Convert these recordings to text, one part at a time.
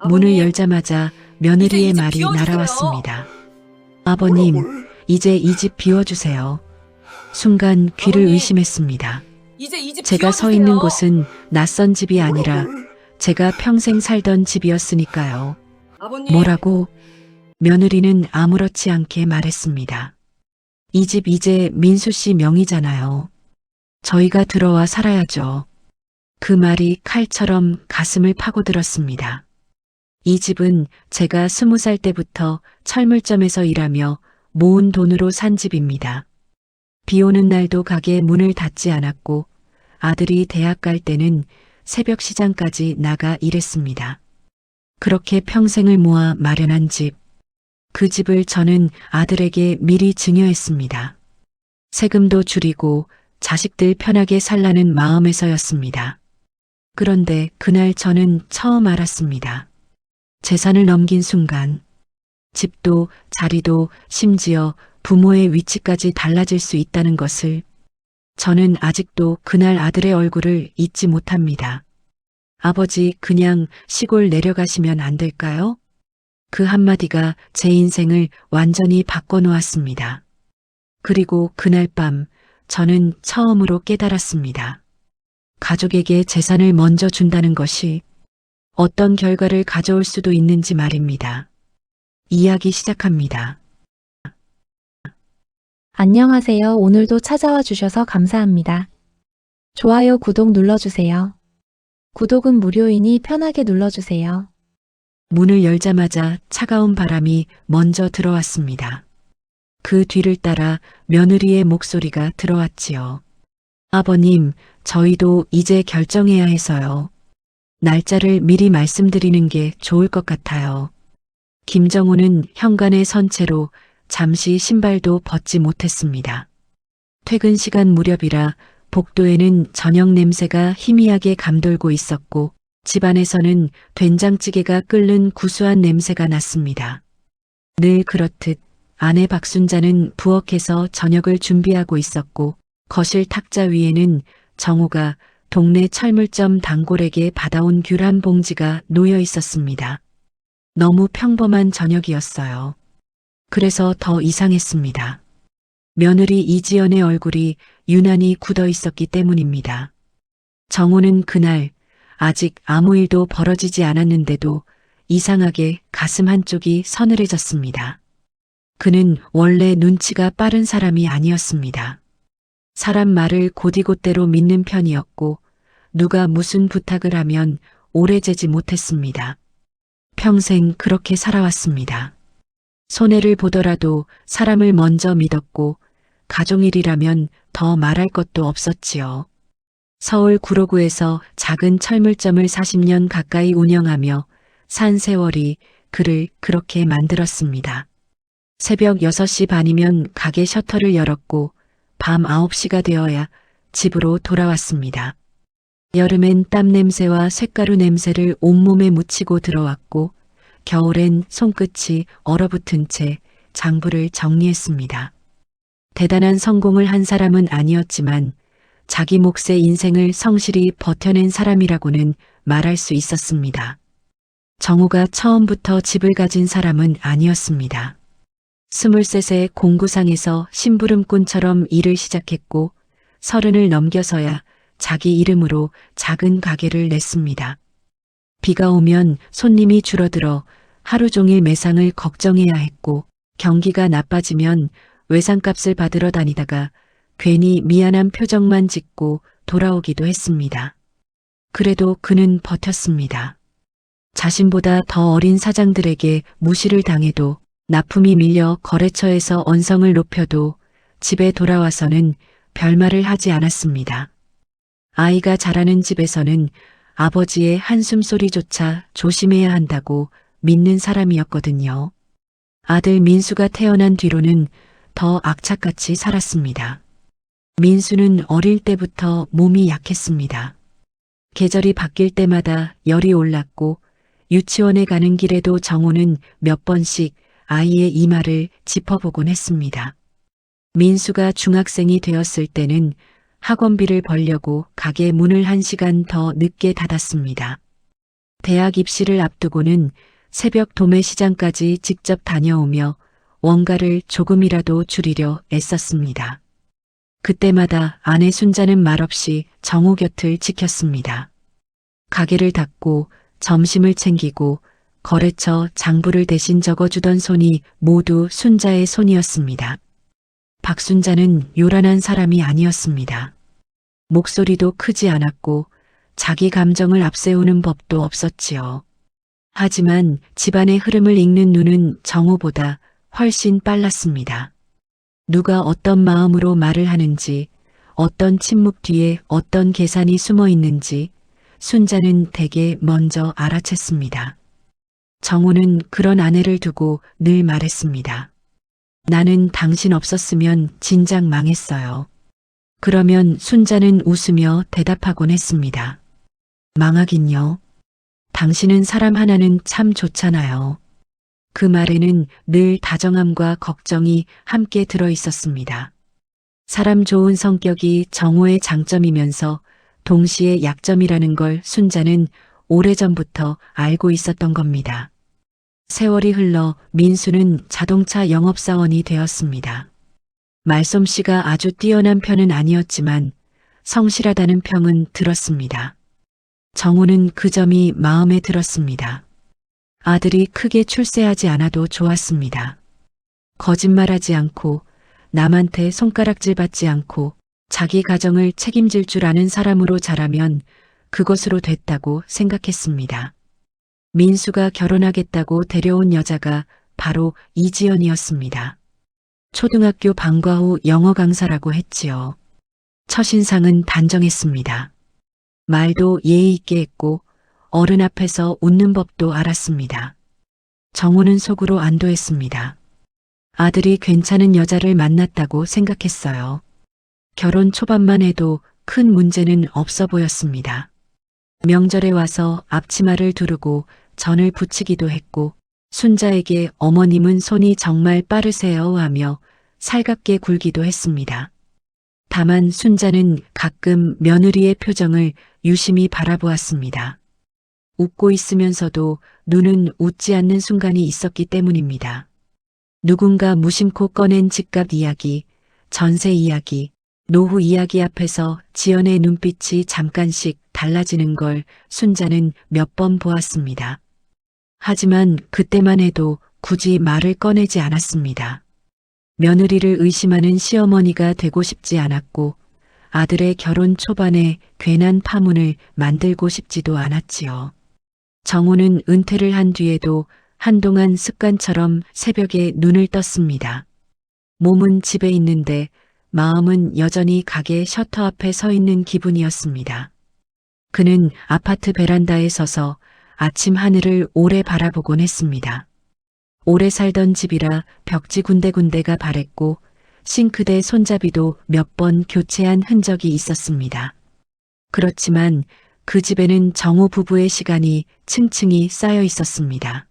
문을 아버님, 열자마자 며느리의 이제 말이 비워주세요. 날아왔습니다. 아버님, 이제 이 집 비워주세요. 순간 귀를 아버님, 의심했습니다. 이제 이 집 제가 서 비워주세요. 있는 곳은 낯선 집이 아니라 제가 평생 살던 집이었으니까요. 아버님, 뭐라고? 며느리는 아무렇지 않게 말했습니다. 이 집 이제 민수 씨 명의잖아요. 저희가 들어와 살아야죠. 그 말이 칼처럼 가슴을 파고들었습니다. 이 집은 제가 20살 때부터 철물점에서 일하며 모은 돈으로 산 집입니다. 비 오는 날도 가게 문을 닫지 않았고 아들이 대학 갈 때는 새벽 시장까지 나가 일했습니다. 그렇게 평생을 모아 마련한 집. 그 집을 저는 아들에게 미리 증여했습니다. 세금도 줄이고 자식들 편하게 살라는 마음에서였습니다. 그런데 그날 저는 처음 알았습니다. 재산을 넘긴 순간 집도 자리도 심지어 부모의 위치까지 달라질 수 있다는 것을 저는 아직도 그날 아들의 얼굴을 잊지 못합니다. 아버지, 그냥 시골 내려가시면 안 될까요? 그 한마디가 제 인생을 완전히 바꿔놓았습니다. 그리고 그날 밤 저는 처음으로 깨달았습니다. 가족에게 재산을 먼저 준다는 것이 어떤 결과를 가져올 수도 있는지 말입니다. 이야기 시작합니다. 안녕하세요. 오늘도 찾아와 주셔서 감사합니다. 좋아요, 구독 눌러주세요. 구독은 무료이니 편하게 눌러주세요. 문을 열자마자 차가운 바람이 먼저 들어왔습니다. 그 뒤를 따라 며느리의 목소리가 들어왔지요. 아버님, 저희도 이제 결정해야 해서요. 날짜를 미리 말씀드리는 게 좋을 것 같아요. 김정우는 현관에 선 채로 잠시 신발도 벗지 못했습니다. 퇴근 시간 무렵이라 복도에는 저녁 냄새가 희미하게 감돌고 있었고 집안에서는 된장찌개가 끓는 구수한 냄새가 났습니다. 늘 그렇듯 아내 박순자는 부엌에서 저녁을 준비하고 있었고 거실 탁자 위에는 정우가 동네 철물점 단골에게 받아온 귤 한 봉지가 놓여 있었습니다. 너무 평범한 저녁이었어요. 그래서 더 이상했습니다. 며느리 이지연의 얼굴이 유난히 굳어 있었기 때문입니다. 정우는 그날 아직 아무 일도 벌어지지 않았는데도 이상하게 가슴 한쪽이 서늘해졌습니다. 그는 원래 눈치가 빠른 사람이 아니었습니다. 사람 말을 곧이곧대로 믿는 편이었고 누가 무슨 부탁을 하면 오래 재지 못했습니다. 평생 그렇게 살아왔습니다. 손해를 보더라도 사람을 먼저 믿었고 가족일이라면 더 말할 것도 없었지요. 서울 구로구에서 작은 철물점을 40년 가까이 운영하며 산 세월이 그를 그렇게 만들었습니다. 새벽 6시 반이면 가게 셔터를 열었고 밤 9시가 되어야 집으로 돌아왔습니다. 여름엔 땀 냄새와 쇳가루 냄새를 온몸에 묻히고 들어왔고 겨울엔 손끝이 얼어붙은 채 장부를 정리했습니다. 대단한 성공을 한 사람은 아니었지만 자기 몫의 인생을 성실히 버텨낸 사람이라고는 말할 수 있었습니다. 정우가 처음부터 집을 가진 사람은 아니었습니다. 23세 공구상에서 심부름꾼처럼 일을 시작했고 30을 넘겨서야 자기 이름으로 작은 가게를 냈습니다. 비가 오면 손님이 줄어들어 하루 종일 매상을 걱정해야 했고 경기가 나빠지면 외상값을 받으러 다니다가 괜히 미안한 표정만 짓고 돌아오기도 했습니다. 그래도 그는 버텼습니다. 자신보다 더 어린 사장들에게 무시를 당해도 납품이 밀려 거래처에서 언성을 높여도 집에 돌아와서는 별말을 하지 않았습니다. 아이가 자라는 집에서는 아버지의 한숨 소리조차 조심해야 한다고 믿는 사람이었거든요. 아들 민수가 태어난 뒤로는 더 악착같이 살았습니다. 민수는 어릴 때부터 몸이 약했습니다. 계절이 바뀔 때마다 열이 올랐고 유치원에 가는 길에도 정우는 몇 번씩 아이의 이마를 짚어보곤 했습니다. 민수가 중학생이 되었을 때는 학원비를 벌려고 가게 문을 1시간 더 늦게 닫았습니다. 대학 입시를 앞두고는 새벽 도매시장까지 직접 다녀오며 원가를 조금이라도 줄이려 애썼습니다. 그때마다 아내 순자는 말없이 정우 곁을 지켰습니다. 가게를 닫고 점심을 챙기고 거래처 장부를 대신 적어주던 손이 모두 순자의 손이었습니다. 박순자는 요란한 사람이 아니었습니다. 목소리도 크지 않았고 자기 감정을 앞세우는 법도 없었지요. 하지만 집안의 흐름을 읽는 눈은 정우보다 훨씬 빨랐습니다. 누가 어떤 마음으로 말을 하는지, 어떤 침묵 뒤에 어떤 계산이 숨어 있는지 순자는 대개 먼저 알아챘습니다. 정우는 그런 아내를 두고 늘 말했습니다. 나는 당신 없었으면 진작 망했어요. 그러면 순자는 웃으며 대답하곤 했습니다. 망하긴요. 당신은 사람 하나는 참 좋잖아요. 그 말에는 늘 다정함과 걱정이 함께 들어 있었습니다. 사람 좋은 성격이 정우의 장점이면서 동시에 약점이라는 걸 순자는 오래전부터 알고 있었던 겁니다. 세월이 흘러 민수는 자동차 영업사원이 되었습니다. 말솜씨가 아주 뛰어난 편은 아니었지만 성실하다는 평은 들었습니다. 정우는 그 점이 마음에 들었습니다. 아들이 크게 출세하지 않아도 좋았습니다. 거짓말하지 않고 남한테 손가락질 받지 않고 자기 가정을 책임질 줄 아는 사람으로 자라면 그것으로 됐다고 생각했습니다. 민수가 결혼하겠다고 데려온 여자가 바로 이지연이었습니다. 초등학교 방과 후 영어 강사라고 했지요. 첫인상은 단정했습니다. 말도 예의 있게 했고 어른 앞에서 웃는 법도 알았습니다. 정우는 속으로 안도했습니다. 아들이 괜찮은 여자를 만났다고 생각했어요. 결혼 초반만 해도 큰 문제는 없어 보였습니다. 명절에 와서 앞치마를 두르고 전을 부치기도 했고 순자에게 어머님은 손이 정말 빠르세요 하며 살갑게 굴기도 했습니다. 다만 순자는 가끔 며느리의 표정을 유심히 바라보았습니다. 웃고 있으면서도 눈은 웃지 않는 순간이 있었기 때문입니다. 누군가 무심코 꺼낸 집값 이야기, 전세 이야기, 노후 이야기 앞에서 지연의 눈빛이 잠깐씩 달라지는 걸 순자는 몇 번 보았습니다. 하지만 그때만 해도 굳이 말을 꺼내지 않았습니다. 며느리를 의심하는 시어머니가 되고 싶지 않았고 아들의 결혼 초반에 괜한 파문을 만들고 싶지도 않았지요. 정우는 은퇴를 한 뒤에도 한동안 습관처럼 새벽에 눈을 떴습니다. 몸은 집에 있는데 마음은 여전히 가게 셔터 앞에 서 있는 기분이었습니다. 그는 아파트 베란다에 서서 아침 하늘을 오래 바라보곤 했습니다. 오래 살던 집이라 벽지 군데군데가 바랬고 싱크대 손잡이도 몇 번 교체한 흔적이 있었습니다. 그렇지만 그 집에는 정우 부부의 시간이 층층이 쌓여 있었습니다.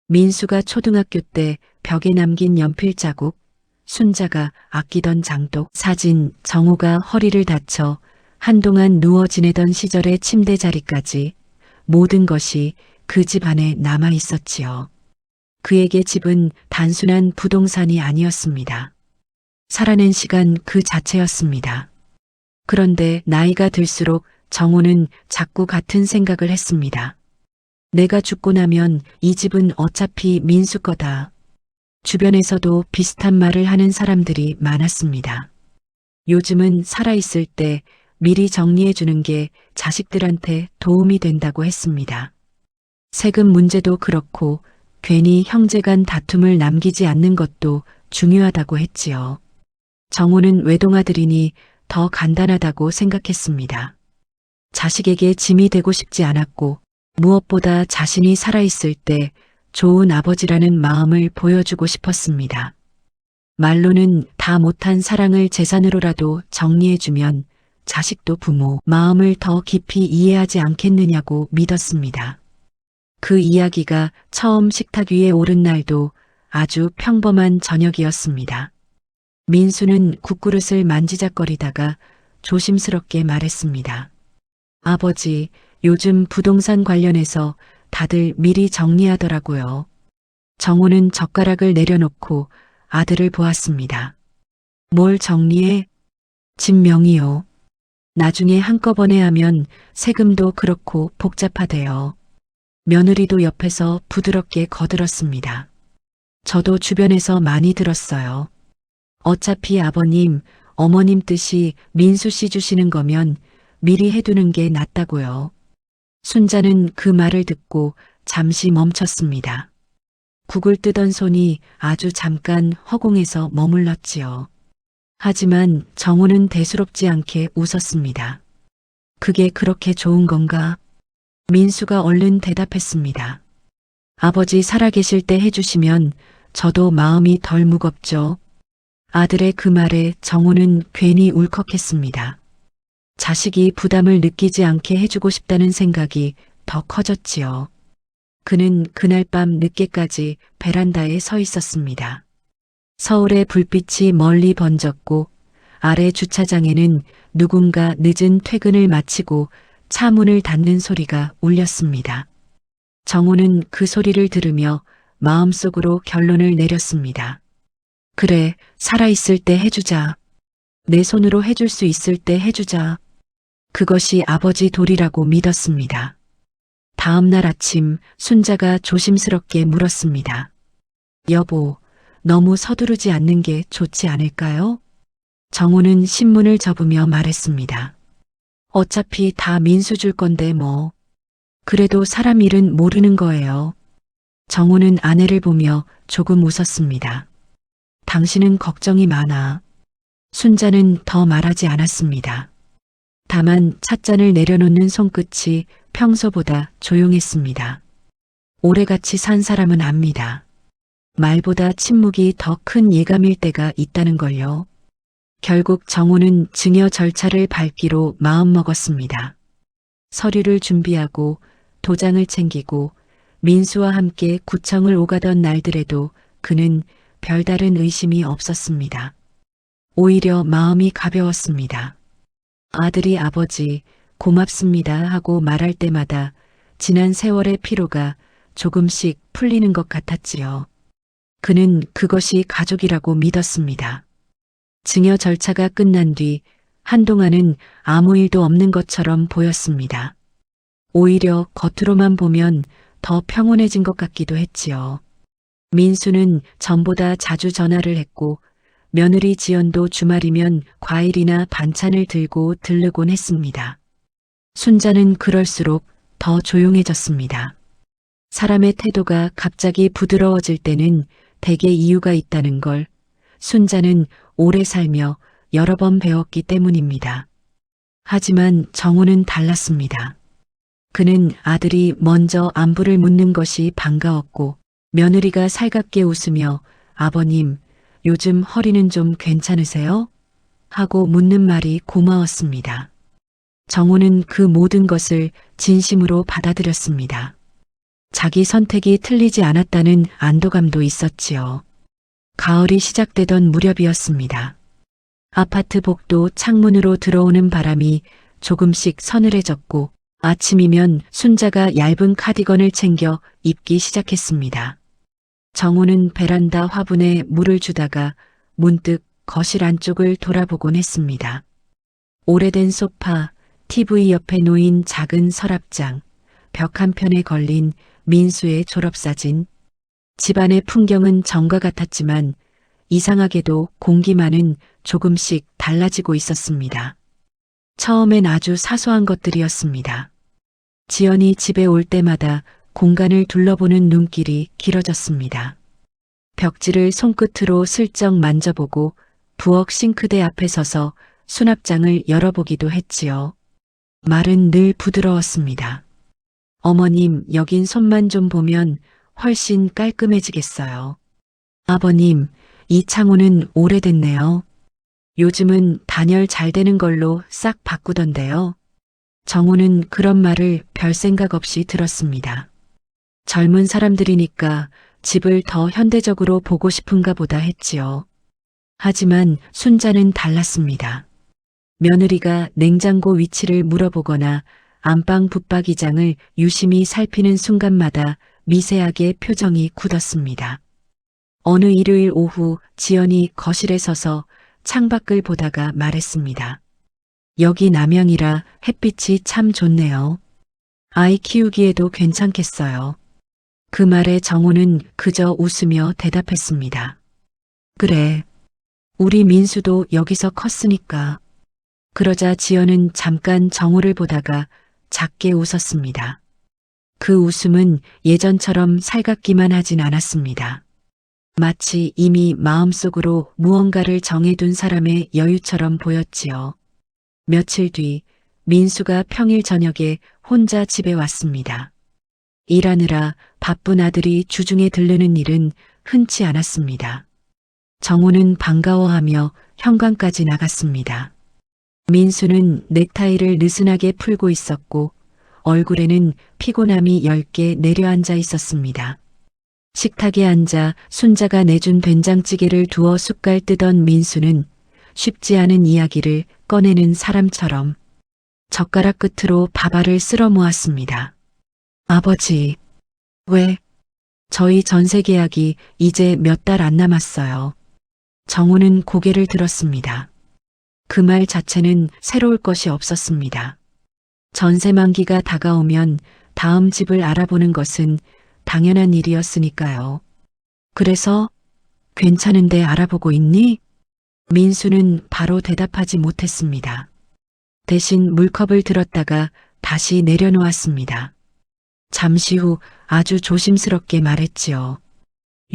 민수가 초등학교 때 벽에 남긴 연필 자국, 순자가 아끼던 장독, 사진, 정우가 허리를 다쳐 한동안 누워 지내던 시절의 침대 자리까지 모든 것이 그 집 안에 남아 있었지요. 그에게 집은 단순한 부동산이 아니었습니다. 살아낸 시간 그 자체였습니다. 그런데 나이가 들수록 정우는 자꾸 같은 생각을 했습니다. 내가 죽고 나면 이 집은 어차피 민수 거다. 주변에서도 비슷한 말을 하는 사람들이 많았습니다. 요즘은 살아있을 때 미리 정리해 주는 게 자식들한테 도움이 된다고 했습니다. 세금 문제도 그렇고 괜히 형제 간 다툼을 남기지 않는 것도 중요하다고 했지요. 정우는 외동아들이니 더 간단하다고 생각했습니다. 자식에게 짐이 되고 싶지 않았고 무엇보다 자신이 살아있을 때 좋은 아버지라는 마음을 보여주고 싶었습니다. 말로는 다 못한 사랑을 재산으로라도 정리해주면 자식도 부모 마음을 더 깊이 이해하지 않겠느냐고 믿었습니다. 그 이야기가 처음 식탁 위에 오른 날도 아주 평범한 저녁이었습니다. 민수는 국그릇을 만지작거리다가 조심스럽게 말했습니다. 아버지, 요즘 부동산 관련해서 다들 미리 정리하더라고요. 정호는 젓가락을 내려놓고 아들을 보았습니다. 뭘 정리해? 집 명의요. 나중에 한꺼번에 하면 세금도 그렇고 복잡하대요. 며느리도 옆에서 부드럽게 거들었습니다. 저도 주변에서 많이 들었어요. 어차피 아버님, 어머님 뜻이 민수 씨 주시는 거면 미리 해두는 게 낫다고요. 순자는 그 말을 듣고 잠시 멈췄습니다. 국을 뜨던 손이 아주 잠깐 허공에서 머물렀지요. 하지만 정우는 대수롭지 않게 웃었습니다. 그게 그렇게 좋은 건가? 민수가 얼른 대답했습니다. 아버지 살아계실 때 해주시면 저도 마음이 덜 무겁죠. 아들의 그 말에 정우는 괜히 울컥했습니다. 자식이 부담을 느끼지 않게 해주고 싶다는 생각이 더 커졌지요. 그는 그날 밤 늦게까지 베란다에 서 있었습니다. 서울의 불빛이 멀리 번졌고 아래 주차장에는 누군가 늦은 퇴근을 마치고 차 문을 닫는 소리가 울렸습니다. 정우는 그 소리를 들으며 마음속으로 결론을 내렸습니다. 그래, 살아있을 때 해주자. 내 손으로 해줄 수 있을 때 해주자. 그것이 아버지 도리라고 믿었습니다. 다음 날 아침 순자가 조심스럽게 물었습니다. 여보, 너무 서두르지 않는 게 좋지 않을까요? 정우는 신문을 접으며 말했습니다. 어차피 다 민수 줄 건데 뭐. 그래도 사람 일은 모르는 거예요. 정우는 아내를 보며 조금 웃었습니다. 당신은 걱정이 많아. 순자는 더 말하지 않았습니다. 다만 찻잔을 내려놓는 손끝이 평소보다 조용했습니다. 오래같이 산 사람은 압니다. 말보다 침묵이 더 큰 예감일 때가 있다는 걸요. 결국 정우는 증여 절차를 밟기로 마음먹었습니다. 서류를 준비하고 도장을 챙기고 민수와 함께 구청을 오가던 날들에도 그는 별다른 의심이 없었습니다. 오히려 마음이 가벼웠습니다. 아들이 아버지 고맙습니다 하고 말할 때마다 지난 세월의 피로가 조금씩 풀리는 것 같았지요. 그는 그것이 가족이라고 믿었습니다. 증여 절차가 끝난 뒤 한동안은 아무 일도 없는 것처럼 보였습니다. 오히려 겉으로만 보면 더 평온해진 것 같기도 했지요. 민수는 전보다 자주 전화를 했고 며느리 지연도 주말이면 과일이나 반찬을 들고 들르곤 했습니다. 순자는 그럴수록 더 조용해졌습니다. 사람의 태도가 갑자기 부드러워질 때는 대개 이유가 있다는 걸 순자는 오래 살며 여러 번 배웠기 때문입니다. 하지만 정우는 달랐습니다. 그는 아들이 먼저 안부를 묻는 것이 반가웠고 며느리가 살갑게 웃으며 아버님, 요즘 허리는 좀 괜찮으세요? 하고 묻는 말이 고마웠습니다. 정우는 그 모든 것을 진심으로 받아들였습니다. 자기 선택이 틀리지 않았다는 안도감도 있었지요. 가을이 시작되던 무렵이었습니다. 아파트 복도 창문으로 들어오는 바람이 조금씩 서늘해졌고 아침이면 순자가 얇은 카디건을 챙겨 입기 시작했습니다. 정우는 베란다 화분에 물을 주다가 문득 거실 안쪽을 돌아보곤 했습니다. 오래된 소파, TV 옆에 놓인 작은 서랍장, 벽 한편에 걸린 민수의 졸업사진. 집안의 풍경은 전과 같았지만 이상하게도 공기만은 조금씩 달라지고 있었습니다. 처음엔 아주 사소한 것들이었습니다. 지연이 집에 올 때마다 공간을 둘러보는 눈길이 길어졌습니다. 벽지를 손끝으로 슬쩍 만져보고 부엌 싱크대 앞에 서서 수납장을 열어보기도 했지요. 말은 늘 부드러웠습니다. 어머님, 여긴 손만 좀 보면 훨씬 깔끔해지겠어요. 아버님, 이 창호는 오래됐네요. 요즘은 단열 잘 되는 걸로 싹 바꾸던데요. 정우는 그런 말을 별 생각 없이 들었습니다. 젊은 사람들이니까 집을 더 현대적으로 보고 싶은가 보다 했지요. 하지만 순자는 달랐습니다. 며느리가 냉장고 위치를 물어보거나 안방 붙박이장을 유심히 살피는 순간마다 미세하게 표정이 굳었습니다. 어느 일요일 오후 지연이 거실에 서서 창밖을 보다가 말했습니다. 여기 남양이라 햇빛이 참 좋네요. 아이 키우기에도 괜찮겠어요. 그 말에 정호는 그저 웃으며 대답했습니다. 그래. 우리 민수도 여기서 컸으니까. 그러자 지연은 잠깐 정호를 보다가 작게 웃었습니다. 그 웃음은 예전처럼 살갑기만 하진 않았습니다. 마치 이미 마음속으로 무언가를 정해둔 사람의 여유처럼 보였지요. 며칠 뒤 민수가 평일 저녁에 혼자 집에 왔습니다. 일하느라 바쁜 아들이 주중에 들르는 일은 흔치 않았습니다. 정호는 반가워하며 현관까지 나갔습니다. 민수는 넥타이를 느슨하게 풀고 있었고 얼굴에는 피곤함이 10개 내려앉아 있었습니다. 식탁에 앉아 순자가 내준 된장찌개를 두어 숟갈 뜨던 민수는 쉽지 않은 이야기를 꺼내는 사람처럼 젓가락 끝으로 밥알을 쓸어 모았습니다. 아버지, 왜? 저희 전세 계약이 이제 몇 달 안 남았어요. 정호는 고개를 들었습니다. 그 말 자체는 새로울 것이 없었습니다. 전세 만기가 다가오면 다음 집을 알아보는 것은 당연한 일이었으니까요. 그래서 괜찮은데 알아보고 있니? 민수는 바로 대답하지 못했습니다. 대신 물컵을 들었다가 다시 내려놓았습니다. 잠시 후 아주 조심스럽게 말했지요.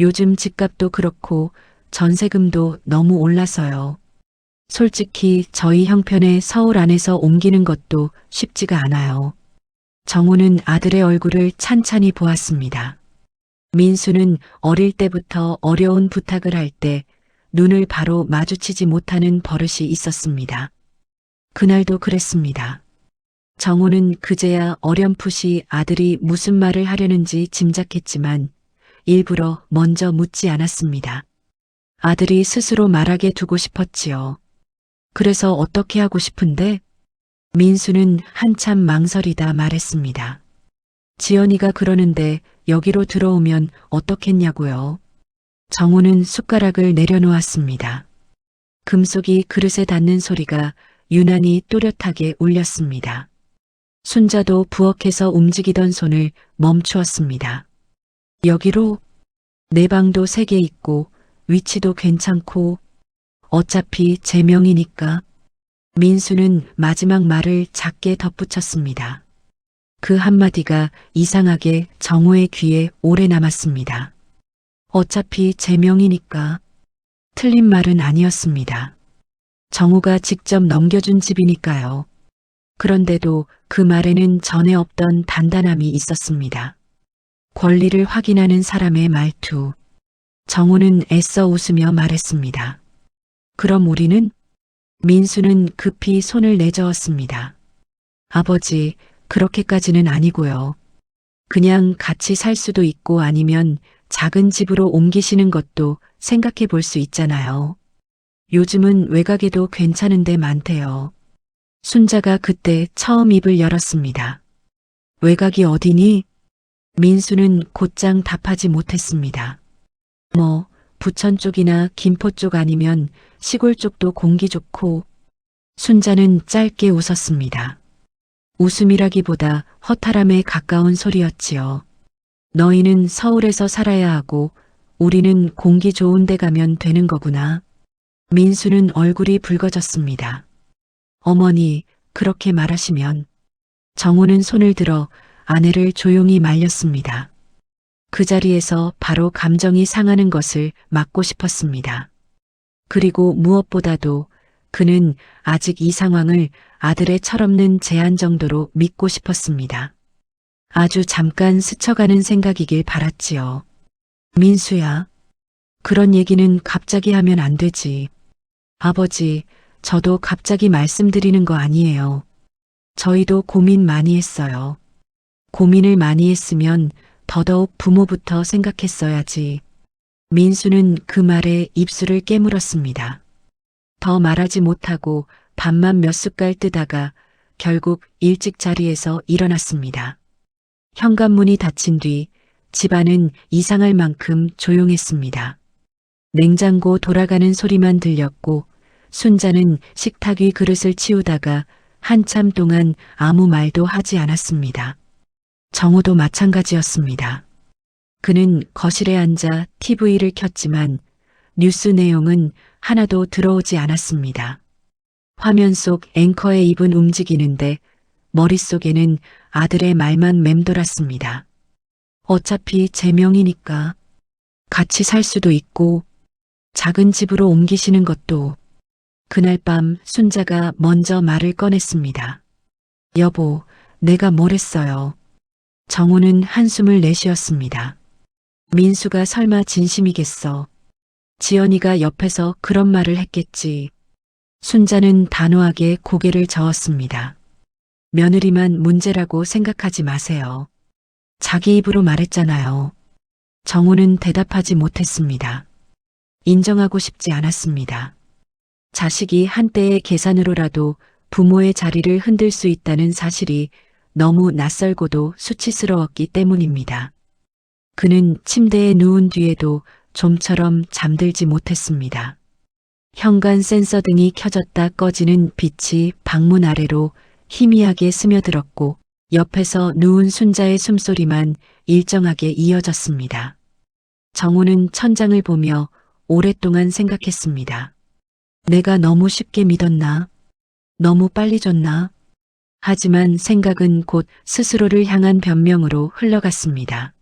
요즘 집값도 그렇고 전세금도 너무 올라서요. 솔직히 저희 형편에 서울 안에서 옮기는 것도 쉽지가 않아요. 정호는 아들의 얼굴을 찬찬히 보았습니다. 민수는 어릴 때부터 어려운 부탁을 할 때 눈을 바로 마주치지 못하는 버릇이 있었습니다. 그날도 그랬습니다. 정호는 그제야 어렴풋이 아들이 무슨 말을 하려는지 짐작했지만 일부러 먼저 묻지 않았습니다. 아들이 스스로 말하게 두고 싶었지요. 그래서 어떻게 하고 싶은데? 민수는 한참 망설이다 말했습니다. 지연이가 그러는데 여기로 들어오면 어떻겠냐고요. 정호는 숟가락을 내려놓았습니다. 금속이 그릇에 닿는 소리가 유난히 또렷하게 울렸습니다. 순자도 부엌에서 움직이던 손을 멈추었습니다. 여기로? 내 방도 3개 있고 위치도 괜찮고 어차피 제 명이니까. 민수는 마지막 말을 작게 덧붙였습니다. 그 한마디가 이상하게 정호의 귀에 오래 남았습니다. 어차피 제 명이니까. 틀린 말은 아니었습니다. 정호가 직접 넘겨준 집이니까요. 그런데도 그 말에는 전에 없던 단단함이 있었습니다. 권리를 확인하는 사람의 말투. 정호는 애써 웃으며 말했습니다. 그럼 우리는? 민수는 급히 손을 내저었습니다. 아버지, 그렇게까지는 아니고요. 그냥 같이 살 수도 있고 아니면 작은 집으로 옮기시는 것도 생각해 볼 수 있잖아요. 요즘은 외곽에도 괜찮은 데 많대요. 순자가 그때 처음 입을 열었습니다. 외곽이 어디니? 민수는 곧장 답하지 못했습니다. 부천 쪽이나 김포 쪽 아니면 시골 쪽도 공기 좋고. 순자는 짧게 웃었습니다. 웃음이라기보다 허탈함에 가까운 소리였지요. 너희는 서울에서 살아야 하고 우리는 공기 좋은 데 가면 되는 거구나. 민수는 얼굴이 붉어졌습니다. 어머니, 그렇게 말하시면. 정호는 손을 들어 아내를 조용히 말렸습니다. 그 자리에서 바로 감정이 상하는 것을 막고 싶었습니다. 그리고 무엇보다도 그는 아직 이 상황을 아들의 철없는 제안 정도로 믿고 싶었습니다. 아주 잠깐 스쳐가는 생각이길 바랐지요. 민수야, 그런 얘기는 갑자기 하면 안 되지. 아버지, 저도 갑자기 말씀드리는 거 아니에요. 저희도 고민 많이 했어요. 고민을 많이 했으면 더더욱 부모부터 생각했어야지. 민수는 그 말에 입술을 깨물었습니다. 더 말하지 못하고 밥만 몇 숟갈 뜨다가 결국 일찍 자리에서 일어났습니다. 현관문이 닫힌 뒤 집안은 이상할 만큼 조용했습니다. 냉장고 돌아가는 소리만 들렸고 순자는 식탁 위 그릇을 치우다가 한참 동안 아무 말도 하지 않았습니다. 정우도 마찬가지였습니다. 그는 거실에 앉아 TV를 켰지만 뉴스 내용은 하나도 들어오지 않았습니다. 화면 속 앵커의 입은 움직이는데 머릿속에는 아들의 말만 맴돌았습니다. 어차피 제 명이니까 같이 살 수도 있고 작은 집으로 옮기시는 것도. 그날 밤 순자가 먼저 말을 꺼냈습니다. 여보, 내가 뭘 했어요. 정우는 한숨을 내쉬었습니다. 민수가 설마 진심이겠어. 지연이가 옆에서 그런 말을 했겠지. 순자는 단호하게 고개를 저었습니다. 며느리만 문제라고 생각하지 마세요. 자기 입으로 말했잖아요. 정우는 대답하지 못했습니다. 인정하고 싶지 않았습니다. 자식이 한때의 계산으로라도 부모의 자리를 흔들 수 있다는 사실이 너무 낯설고도 수치스러웠기 때문입니다. 그는 침대에 누운 뒤에도 좀처럼 잠들지 못했습니다. 현관 센서 등이 켜졌다 꺼지는 빛이 방문 아래로 희미하게 스며들었고 옆에서 누운 순자의 숨소리만 일정하게 이어졌습니다. 정우는 천장을 보며 오랫동안 생각했습니다. 내가 너무 쉽게 믿었나? 너무 빨리 줬나? 하지만 생각은 곧 스스로를 향한 변명으로 흘러갔습니다.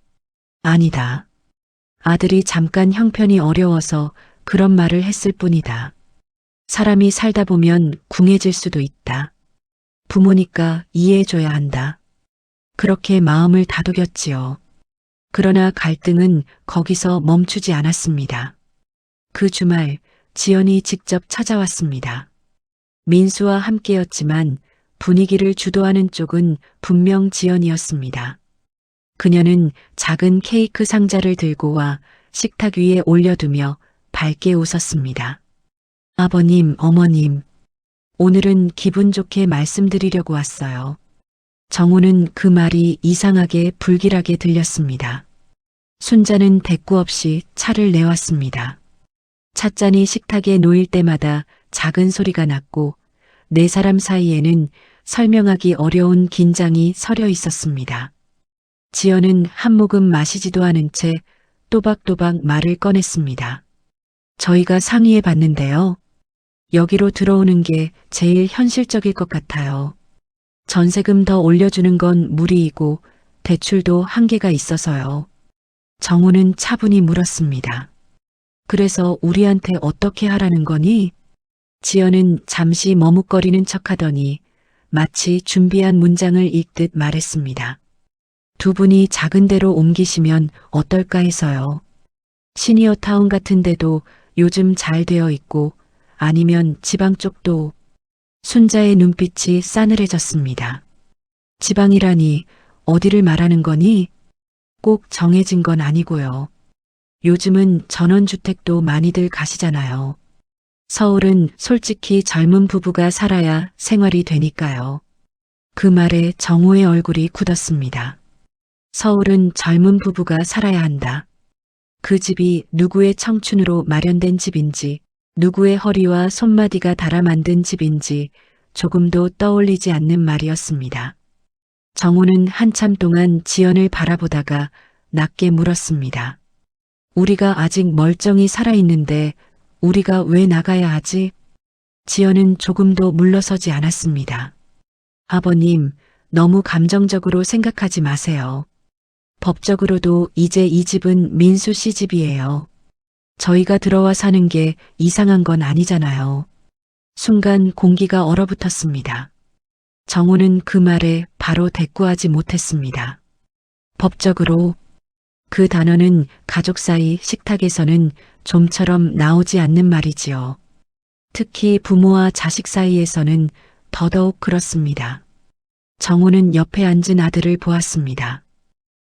아니다. 아들이 잠깐 형편이 어려워서 그런 말을 했을 뿐이다. 사람이 살다 보면 궁해질 수도 있다. 부모니까 이해해줘야 한다. 그렇게 마음을 다독였지요. 그러나 갈등은 거기서 멈추지 않았습니다. 그 주말 지연이 직접 찾아왔습니다. 민수와 함께였지만 분위기를 주도하는 쪽은 분명 지연이었습니다. 그녀는 작은 케이크 상자를 들고 와 식탁 위에 올려두며 밝게 웃었습니다. 아버님, 어머님, 오늘은 기분 좋게 말씀드리려고 왔어요. 정우는 그 말이 이상하게 불길하게 들렸습니다. 순자는 대꾸 없이 차를 내왔습니다. 찻잔이 식탁에 놓일 때마다 작은 소리가 났고 네 사람 사이에는 설명하기 어려운 긴장이 서려 있었습니다. 지연은 한 모금 마시지도 않은 채 또박또박 말을 꺼냈습니다. 저희가 상의해 봤는데요. 여기로 들어오는 게 제일 현실적일 것 같아요. 전세금 더 올려주는 건 무리이고 대출도 한계가 있어서요. 정우는 차분히 물었습니다. 그래서 우리한테 어떻게 하라는 거니? 지연은 잠시 머뭇거리는 척하더니 마치 준비한 문장을 읽듯 말했습니다. 두 분이 작은 데로 옮기시면 어떨까 해서요. 시니어타운 같은 데도 요즘 잘 되어 있고 아니면 지방 쪽도. 순자의 눈빛이 싸늘해졌습니다. 지방이라니 어디를 말하는 거니? 꼭 정해진 건 아니고요. 요즘은 전원주택도 많이들 가시잖아요. 서울은 솔직히 젊은 부부가 살아야 생활이 되니까요. 그 말에 정우의 얼굴이 굳었습니다. 서울은 젊은 부부가 살아야 한다. 그 집이 누구의 청춘으로 마련된 집인지, 누구의 허리와 손마디가 달아 만든 집인지 조금도 떠올리지 않는 말이었습니다. 정우는 한참 동안 지연을 바라보다가 낮게 물었습니다. 우리가 아직 멀쩡히 살아있는데 우리가 왜 나가야 하지? 지연은 조금도 물러서지 않았습니다. 아버님, 너무 감정적으로 생각하지 마세요. 법적으로도 이제 이 집은 민수 씨 집이에요. 저희가 들어와 사는 게 이상한 건 아니잖아요. 순간 공기가 얼어붙었습니다. 정우는 그 말에 바로 대꾸하지 못했습니다. 법적으로, 그 단어는 가족 사이 식탁에서는 좀처럼 나오지 않는 말이지요. 특히 부모와 자식 사이에서는 더더욱 그렇습니다. 정우는 옆에 앉은 아들을 보았습니다.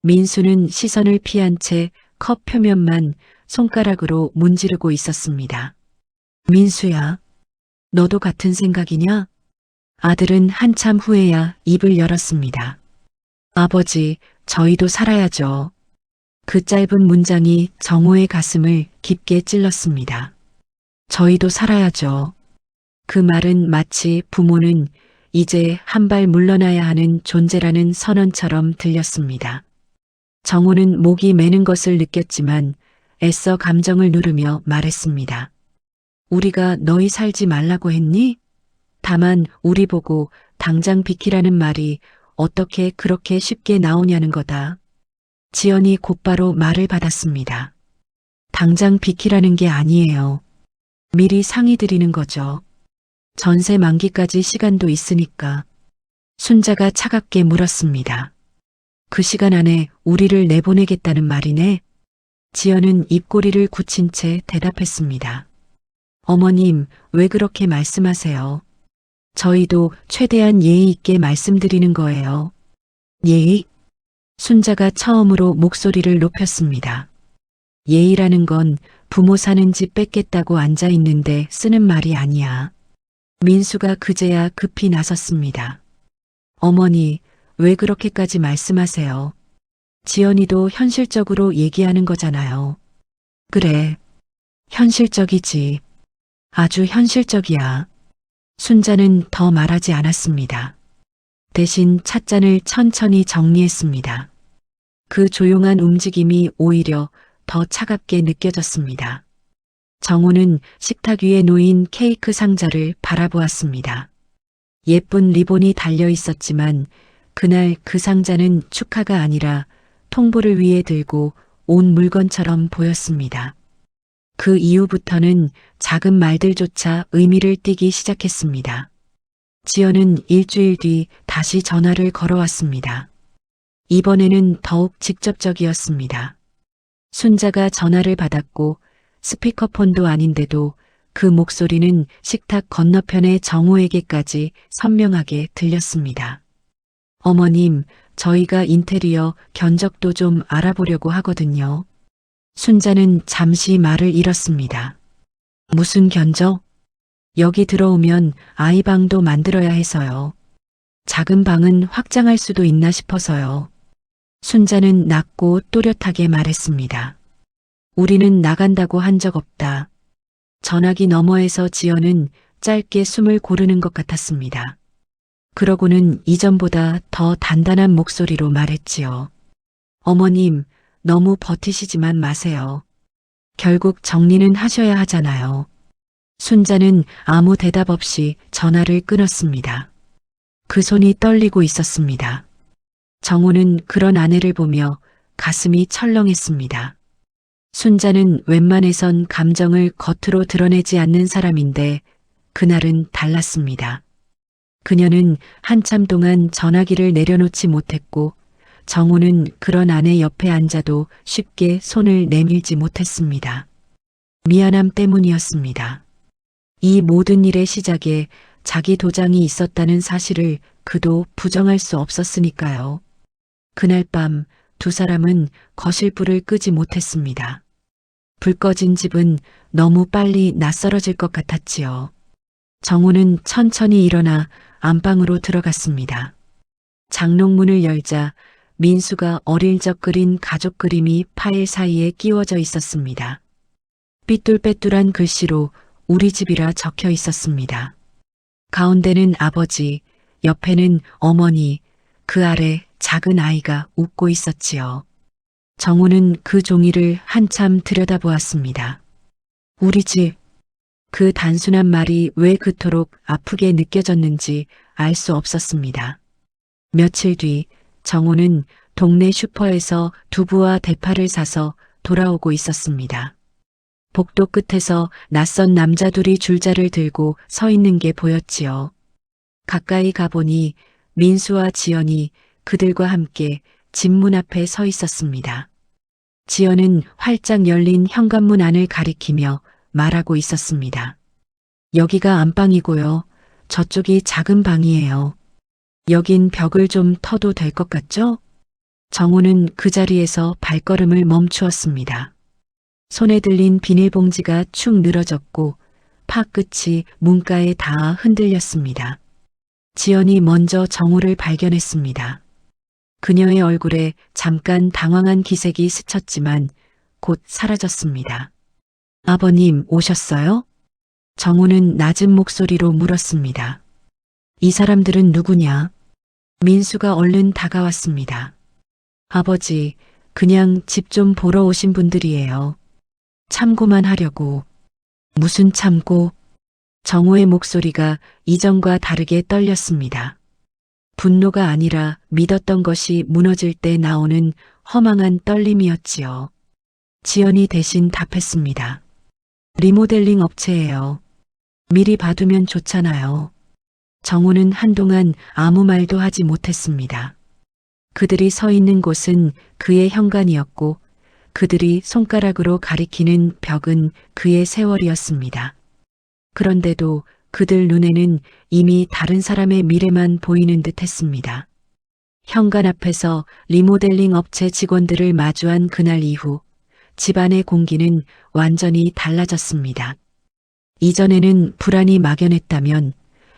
민수는 시선을 피한 채 컵 표면만 손가락으로 문지르고 있었습니다. 민수야, 너도 같은 생각이냐? 아들은 한참 후에야 입을 열었습니다. 아버지, 저희도 살아야죠. 그 짧은 문장이 정호의 가슴을 깊게 찔렀습니다. 저희도 살아야죠. 그 말은 마치 부모는 이제 한 발 물러나야 하는 존재라는 선언처럼 들렸습니다. 정호는 목이 메는 것을 느꼈지만 애써 감정을 누르며 말했습니다. 우리가 너희 살지 말라고 했니? 다만 우리 보고 당장 비키라는 말이 어떻게 그렇게 쉽게 나오냐는 거다. 지연이 곧바로 말을 받았습니다. 당장 비키라는 게 아니에요. 미리 상의 드리는 거죠. 전세 만기까지 시간도 있으니까. 순자가 차갑게 물었습니다. 그 시간 안에 우리를 내보내겠다는 말이네? 지연은 입꼬리를 굳힌 채 대답했습니다. 어머님, 왜 그렇게 말씀하세요? 저희도 최대한 예의 있게 말씀드리는 거예요. 예의? 순자가 처음으로 목소리를 높였습니다. 예의라는 건 부모 사는 집 뺏겠다고 앉아 있는데 쓰는 말이 아니야. 민수가 그제야 급히 나섰습니다. 어머니, 왜 그렇게까지 말씀하세요? 지연이도 현실적으로 얘기하는 거잖아요. 그래, 현실적이지. 아주 현실적이야. 순자는 더 말하지 않았습니다. 대신 찻잔을 천천히 정리했습니다. 그 조용한 움직임이 오히려 더 차갑게 느껴졌습니다. 정호는 식탁 위에 놓인 케이크 상자를 바라보았습니다. 예쁜 리본이 달려 있었지만 그날 그 상자는 축하가 아니라 통보를 위에 들고 온 물건처럼 보였습니다. 그 이후부터는 작은 말들조차 의미를 띠기 시작했습니다. 지연은 일주일 뒤 다시 전화를 걸어왔습니다. 이번에는 더욱 직접적이었습니다. 순자가 전화를 받았고 스피커폰도 아닌데도 그 목소리는 식탁 건너편의 정호에게까지 선명하게 들렸습니다. 어머님, 저희가 인테리어 견적도 좀 알아보려고 하거든요. 순자는 잠시 말을 잃었습니다. 무슨 견적? 여기 들어오면 아이방도 만들어야 해서요. 작은 방은 확장할 수도 있나 싶어서요. 순자는 낮고 또렷하게 말했습니다. 우리는 나간다고 한 적 없다. 전화기 너머에서 지연은 짧게 숨을 고르는 것 같았습니다. 그러고는 이전보다 더 단단한 목소리로 말했지요. 어머님, 너무 버티시지만 마세요. 결국 정리는 하셔야 하잖아요. 순자는 아무 대답 없이 전화를 끊었습니다. 그 손이 떨리고 있었습니다. 정호는 그런 아내를 보며 가슴이 철렁했습니다. 순자는 웬만해선 감정을 겉으로 드러내지 않는 사람인데 그날은 달랐습니다. 그녀는 한참 동안 전화기를 내려놓지 못했고 정호는 그런 아내 옆에 앉아도 쉽게 손을 내밀지 못했습니다. 미안함 때문이었습니다. 이 모든 일의 시작에 자기 도장이 있었다는 사실을 그도 부정할 수 없었으니까요. 그날 밤 두 사람은 거실불을 끄지 못했습니다. 불 꺼진 집은 너무 빨리 낯설어질 것 같았지요. 정호는 천천히 일어나 안방으로 들어갔습니다. 장롱문을 열자 민수가 어릴 적 그린 가족 그림이 파일 사이에 끼워져 있었습니다. 삐뚤빼뚤한 글씨로 우리 집이라 적혀 있었습니다. 가운데는 아버지, 옆에는 어머니, 그 아래 작은 아이가 웃고 있었지요. 정호는 그 종이를 한참 들여다보았습니다. 우리 집. 그 단순한 말이 왜 그토록 아프게 느껴졌는지 알 수 없었습니다. 며칠 뒤 정호는 동네 슈퍼에서 두부와 대파를 사서 돌아오고 있었습니다. 복도 끝에서 낯선 남자 둘이 줄자를 들고 서 있는 게 보였지요. 가까이 가보니 민수와 지연이 그들과 함께 집 문 앞에 서 있었습니다. 지연은 활짝 열린 현관문 안을 가리키며 말하고 있었습니다. 여기가 안방이고요. 저쪽이 작은 방이에요. 여긴 벽을 좀 터도 될 것 같죠? 정호는 그 자리에서 발걸음을 멈추었습니다. 손에 들린 비닐봉지가 축 늘어졌고 파 끝이 문가에 닿아 흔들렸습니다. 지연이 먼저 정우를 발견했습니다. 그녀의 얼굴에 잠깐 당황한 기색이 스쳤지만 곧 사라졌습니다. 아버님 오셨어요? 정우는 낮은 목소리로 물었습니다. 이 사람들은 누구냐? 민수가 얼른 다가왔습니다. 아버지, 그냥 집 좀 보러 오신 분들이에요. 참고만 하려고. 무슨 참고? 정우의 목소리가 이전과 다르게 떨렸습니다. 분노가 아니라 믿었던 것이 무너질 때 나오는 허망한 떨림이었지요. 지연이 대신 답했습니다. 리모델링 업체예요. 미리 봐두면 좋잖아요. 정우는 한동안 아무 말도 하지 못했습니다. 그들이 서 있는 곳은 그의 현관이었고 그들이 손가락으로 가리키는 벽은 그의 세월이었습니다. 그런데도 그들 눈에는 이미 다른 사람의 미래만 보이는 듯 했습니다. 현관 앞에서 리모델링 업체 직원들을 마주한 그날 이후 집안의 공기는 완전히 달라졌습니다. 이전에는 불안이 막연했다면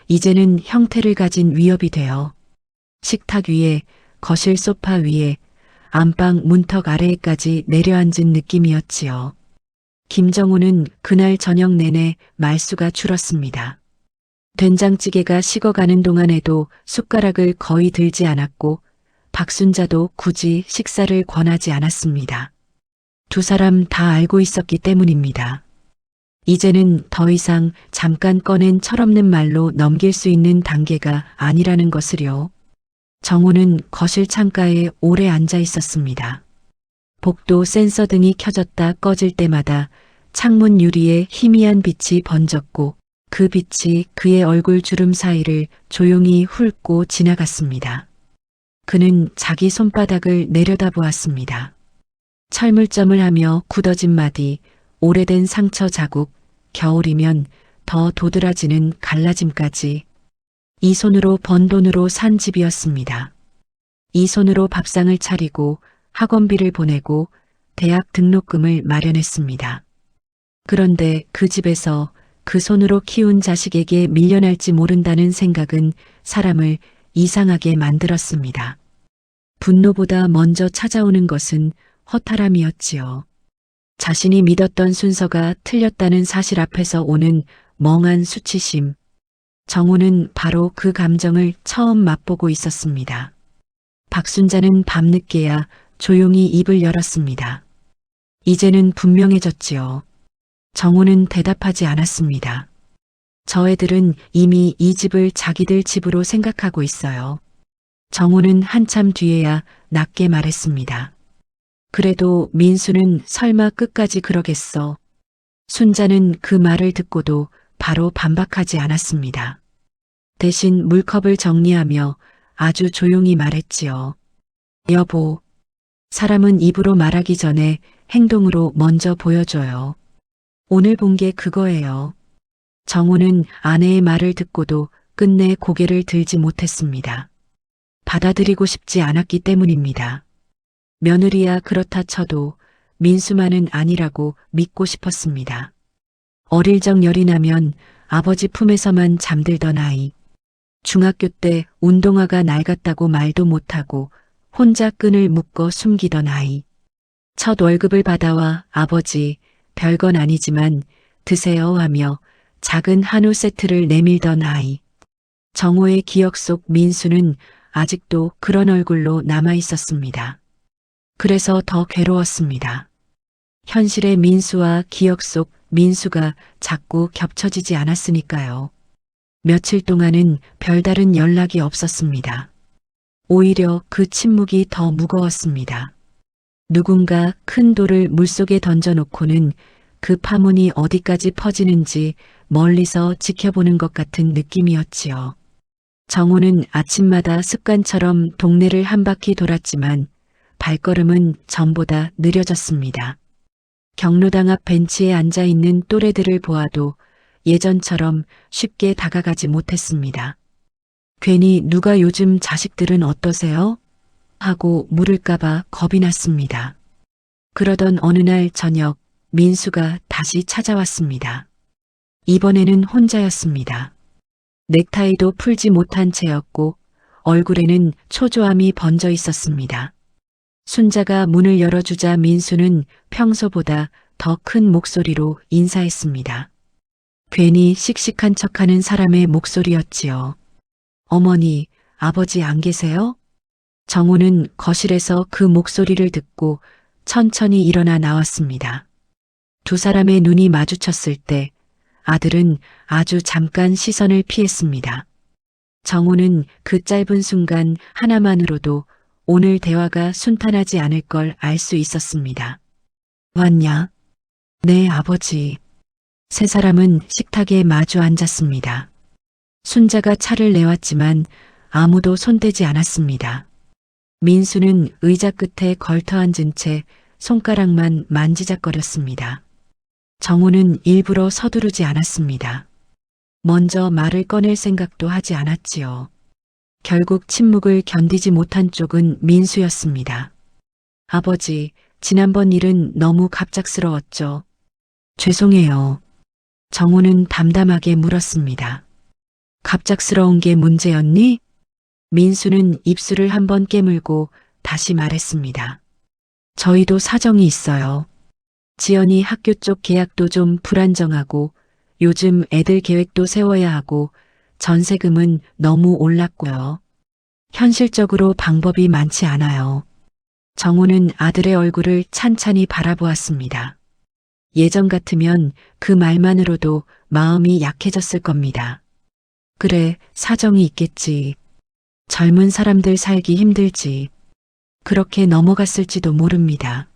이제는 형태를 가진 위협이 되어 식탁 위에, 거실 소파 위에, 안방 문턱 아래에까지 내려앉은 느낌이었지요. 김정우는 그날 저녁 내내 말수가 줄었습니다. 된장찌개가 식어가는 동안에도 숟가락을 거의 들지 않았고 박순자도 굳이 식사를 권하지 않았습니다. 두 사람 다 알고 있었기 때문입니다. 이제는 더 이상 잠깐 꺼낸 철없는 말로 넘길 수 있는 단계가 아니라는 것을요. 정우는 거실 창가에 오래 앉아 있었습니다. 복도 센서 등이 켜졌다 꺼질 때마다 창문 유리에 희미한 빛이 번졌고 그 빛이 그의 얼굴 주름 사이를 조용히 훑고 지나갔습니다. 그는 자기 손바닥을 내려다보았습니다. 철물점을 하며 굳어진 마디, 오래된 상처 자국, 겨울이면 더 도드라지는 갈라짐까지. 이 손으로 번 돈으로 산 집이었습니다. 이 손으로 밥상을 차리고 학원비를 보내고 대학 등록금을 마련했습니다. 그런데 그 집에서 그 손으로 키운 자식에게 밀려날지 모른다는 생각은 사람을 이상하게 만들었습니다. 분노보다 먼저 찾아오는 것은 허탈함이었지요. 자신이 믿었던 순서가 틀렸다는 사실 앞에서 오는 멍한 수치심. 정우는 바로 그 감정을 처음 맛보고 있었습니다. 박순자는 밤늦게야 조용히 입을 열었습니다. 이제는 분명해졌지요. 정우는 대답하지 않았습니다. 저 애들은 이미 이 집을 자기들 집으로 생각하고 있어요. 정우는 한참 뒤에야 낮게 말했습니다. 그래도 민수는 설마 끝까지 그러겠어. 순자는 그 말을 듣고도 바로 반박하지 않았습니다. 대신 물컵을 정리하며 아주 조용히 말했지요. 여보, 사람은 입으로 말하기 전에 행동으로 먼저 보여줘요. 오늘 본 게 그거예요. 정우는 아내의 말을 듣고도 끝내 고개를 들지 못했습니다. 받아들이고 싶지 않았기 때문입니다. 며느리야 그렇다 쳐도 민수만은 아니라고 믿고 싶었습니다. 어릴 적 열이 나면 아버지 품에서만 잠들던 아이. 중학교 때 운동화가 낡았다고 말도 못하고 혼자 끈을 묶어 숨기던 아이. 첫 월급을 받아와 아버지, 별건 아니지만 드세요 하며 작은 한우 세트를 내밀던 아이. 정호의 기억 속 민수는 아직도 그런 얼굴로 남아 있었습니다. 그래서 더 괴로웠습니다. 현실의 민수와 기억 속 민수가 자꾸 겹쳐지지 않았으니까요. 며칠 동안은 별다른 연락이 없었습니다. 오히려 그 침묵이 더 무거웠습니다. 누군가 큰 돌을 물속에 던져놓고는 그 파문이 어디까지 퍼지는지 멀리서 지켜보는 것 같은 느낌이었지요. 정호는 아침마다 습관처럼 동네를 한 바퀴 돌았지만 발걸음은 전보다 느려졌습니다. 경로당 앞 벤치에 앉아있는 또래들을 보아도 예전처럼 쉽게 다가가지 못했습니다. 괜히 누가 요즘 자식들은 어떠세요? 하고 물을까봐 겁이 났습니다. 그러던 어느 날 저녁 민수가 다시 찾아왔습니다. 이번에는 혼자였습니다. 넥타이도 풀지 못한 채였고 얼굴에는 초조함이 번져 있었습니다. 순자가 문을 열어주자 민수는 평소보다 더 큰 목소리로 인사했습니다. 괜히 씩씩한 척하는 사람의 목소리였지요. 어머니, 아버지 안 계세요? 정우는 거실에서 그 목소리를 듣고 천천히 일어나 나왔습니다. 두 사람의 눈이 마주쳤을 때 아들은 아주 잠깐 시선을 피했습니다. 정우는 그 짧은 순간 하나만으로도 오늘 대화가 순탄하지 않을 걸 알 수 있었습니다. 왔냐? 네, 아버지. 세 사람은 식탁에 마주 앉았습니다. 순자가 차를 내왔지만 아무도 손대지 않았습니다. 민수는 의자 끝에 걸터 앉은 채 손가락만 만지작거렸습니다. 정우는 일부러 서두르지 않았습니다. 먼저 말을 꺼낼 생각도 하지 않았지요. 결국 침묵을 견디지 못한 쪽은 민수였습니다. 아버지, 지난번 일은 너무 갑작스러웠죠. 죄송해요. 정우는 담담하게 물었습니다. 갑작스러운 게 문제였니? 민수는 입술을 한번 깨물고 다시 말했습니다. 저희도 사정이 있어요. 지연이 학교 쪽 계약도 좀 불안정하고 요즘 애들 계획도 세워야 하고 전세금은 너무 올랐고요. 현실적으로 방법이 많지 않아요. 정우는 아들의 얼굴을 찬찬히 바라보았습니다. 예전 같으면 그 말만으로도 마음이 약해졌을 겁니다. 그래, 사정이 있겠지. 젊은 사람들 살기 힘들지. 그렇게 넘어갔을지도 모릅니다.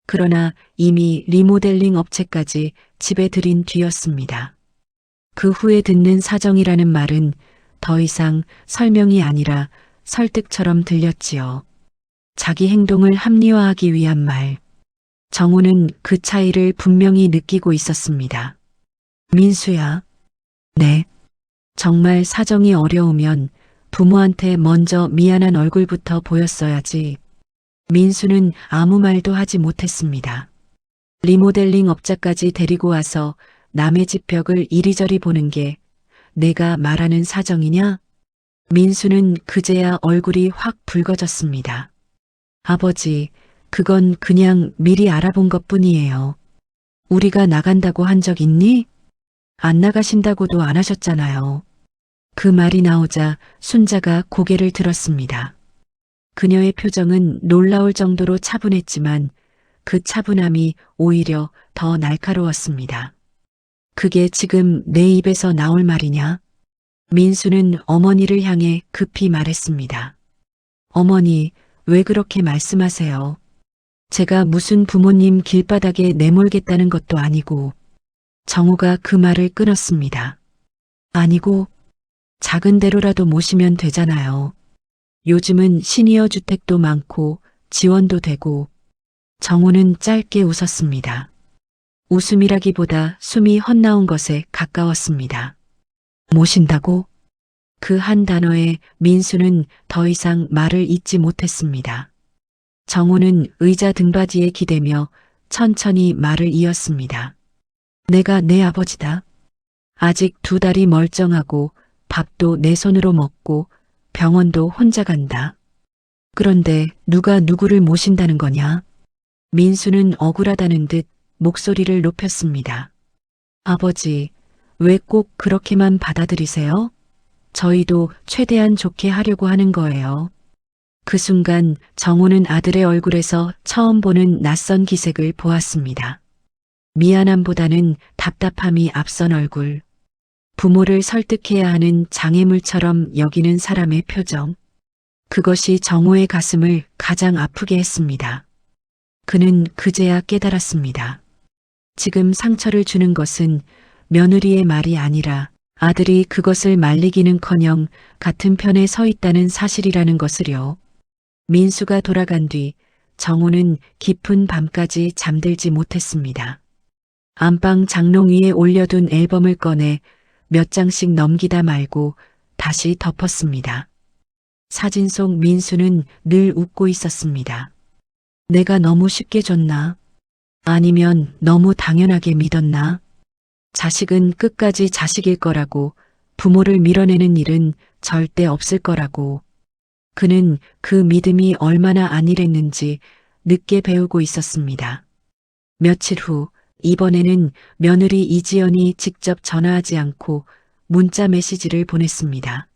그러나 이미 리모델링 업체까지 집에 들인 뒤였습니다. 그 후에 듣는 사정이라는 말은 더 이상 설명이 아니라 설득처럼 들렸지요. 자기 행동을 합리화하기 위한 말. 정우는 그 차이를 분명히 느끼고 있었습니다. 민수야. 네. 정말 사정이 어려우면 부모한테 먼저 미안한 얼굴부터 보였어야지. 민수는 아무 말도 하지 못했습니다. 리모델링 업자까지 데리고 와서 남의 집 벽을 이리저리 보는 게 내가 말하는 사정이냐? 민수는 그제야 얼굴이 확 붉어졌습니다. 아버지, 그건 그냥 미리 알아본 것뿐이에요. 우리가 나간다고 한 적 있니? 안 나가신다고도 안 하셨잖아요. 그 말이 나오자 순자가 고개를 들었습니다. 그녀의 표정은 놀라울 정도로 차분했지만 그 차분함이 오히려 더 날카로웠습니다. 그게 지금 내 입에서 나올 말이냐? 민수는 어머니를 향해 급히 말했습니다. 어머니, 왜 그렇게 말씀하세요? 제가 무슨 부모님 길바닥에 내몰겠다는 것도 아니고. 정우가 그 말을 끊었습니다. 아니고, 작은 데로라도 모시면 되잖아요. 요즘은 시니어 주택도 많고 지원도 되고. 정우는 짧게 웃었습니다. 웃음이라기보다 숨이 헛나온 것에 가까웠습니다. 모신다고? 그 한 단어에 민수는 더 이상 말을 잇지 못했습니다. 정우는 의자 등받이에 기대며 천천히 말을 이었습니다. 내가 내 아버지다. 아직 두 다리 멀쩡하고 밥도 내 손으로 먹고 병원도 혼자 간다. 그런데 누가 누구를 모신다는 거냐? 민수는 억울하다는 듯 목소리를 높였습니다. 아버지, 왜 꼭 그렇게만 받아들이세요? 저희도 최대한 좋게 하려고 하는 거예요. 그 순간 정우는 아들의 얼굴에서 처음 보는 낯선 기색을 보았습니다. 미안함보다는 답답함이 앞선 얼굴. 부모를 설득해야 하는 장애물처럼 여기는 사람의 표정. 그것이 정우의 가슴을 가장 아프게 했습니다. 그는 그제야 깨달았습니다. 지금 상처를 주는 것은 며느리의 말이 아니라 아들이 그것을 말리기는커녕 같은 편에 서 있다는 사실이라는 것을요. 민수가 돌아간 뒤 정우는 깊은 밤까지 잠들지 못했습니다. 안방 장롱 위에 올려둔 앨범을 꺼내 몇 장씩 넘기다 말고 다시 덮었습니다. 사진 속 민수는 늘 웃고 있었습니다. 내가 너무 쉽게 줬나? 아니면 너무 당연하게 믿었나? 자식은 끝까지 자식일 거라고 부모를 밀어내는 일은 절대 없을 거라고. 그는 그 믿음이 얼마나 안일했는지 늦게 배우고 있었습니다. 며칠 후 이번에는 며느리 이지연이 직접 전화하지 않고 문자 메시지를 보냈습니다.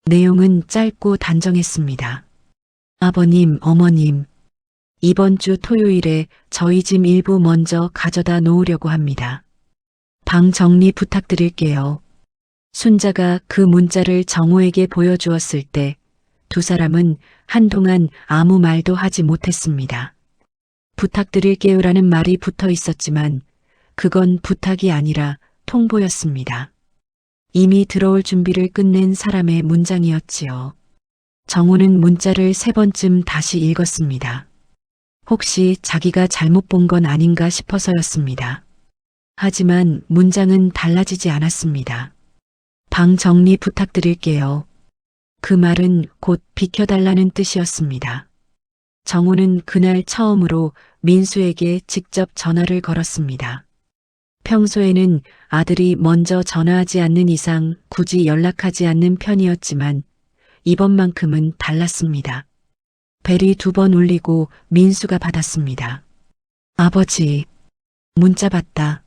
내용은 짧고 단정했습니다. 아버님, 어머님, 이번 주 토요일에 저희 짐 일부 먼저 가져다 놓으려고 합니다. 방 정리 부탁드릴게요. 순자가 그 문자를 정호에게 보여주었을 때 두 사람은 한동안 아무 말도 하지 못했습니다. 부탁드릴게요라는 말이 붙어 있었지만 그건 부탁이 아니라 통보였습니다. 이미 들어올 준비를 끝낸 사람의 문장이었지요. 정호는 문자를 3번쯤 다시 읽었습니다. 혹시 자기가 잘못 본 건 아닌가 싶어서였습니다. 하지만 문장은 달라지지 않았습니다. 방 정리 부탁드릴게요. 그 말은 곧 비켜달라는 뜻이었습니다. 정호는 그날 처음으로 민수에게 직접 전화를 걸었습니다. 평소에는 아들이 먼저 전화하지 않는 이상 굳이 연락하지 않는 편이었지만 이번만큼은 달랐습니다. 벨이 2번 울리고 민수가 받았습니다. 아버지, 문자 받다.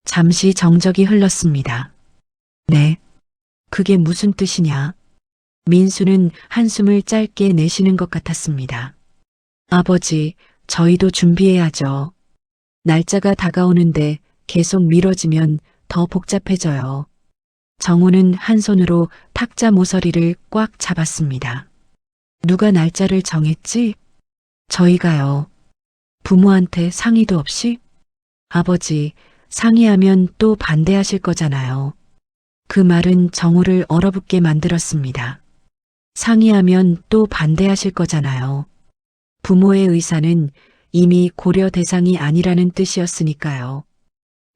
잠시 정적이 흘렀습니다. 네. 그게 무슨 뜻이냐? 민수는 한숨을 짧게 내쉬는 것 같았습니다. 아버지, 저희도 준비해야죠. 날짜가 다가오는데 계속 미뤄지면 더 복잡해져요. 정호는 한 손으로 탁자 모서리를 꽉 잡았습니다. 누가 날짜를 정했지? 저희가요. 부모한테 상의도 없이? 아버지, 상의하면 또 반대하실 거잖아요. 그 말은 정호를 얼어붙게 만들었습니다. 상의하면 또 반대하실 거잖아요. 부모의 의사는 이미 고려 대상이 아니라는 뜻이었으니까요.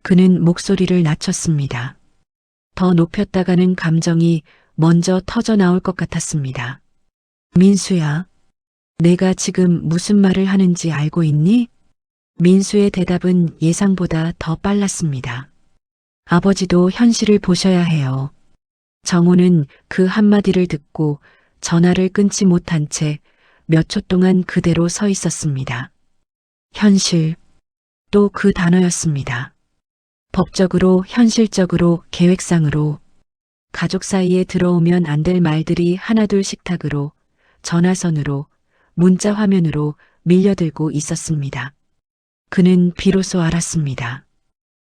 그는 목소리를 낮췄습니다. 더 높였다가는 감정이 먼저 터져 나올 것 같았습니다. 민수야, 내가 지금 무슨 말을 하는지 알고 있니? 민수의 대답은 예상보다 더 빨랐습니다. 아버지도 현실을 보셔야 해요. 정호는 그 한마디를 듣고 전화를 끊지 못한 채 몇 초 동안 그대로 서 있었습니다. 현실, 또 그 단어였습니다. 법적으로, 현실적으로, 계획상으로 가족 사이에 들어오면 안 될 말들이 하나둘 식탁으로, 전화선으로, 문자 화면으로 밀려들고 있었습니다. 그는 비로소 알았습니다.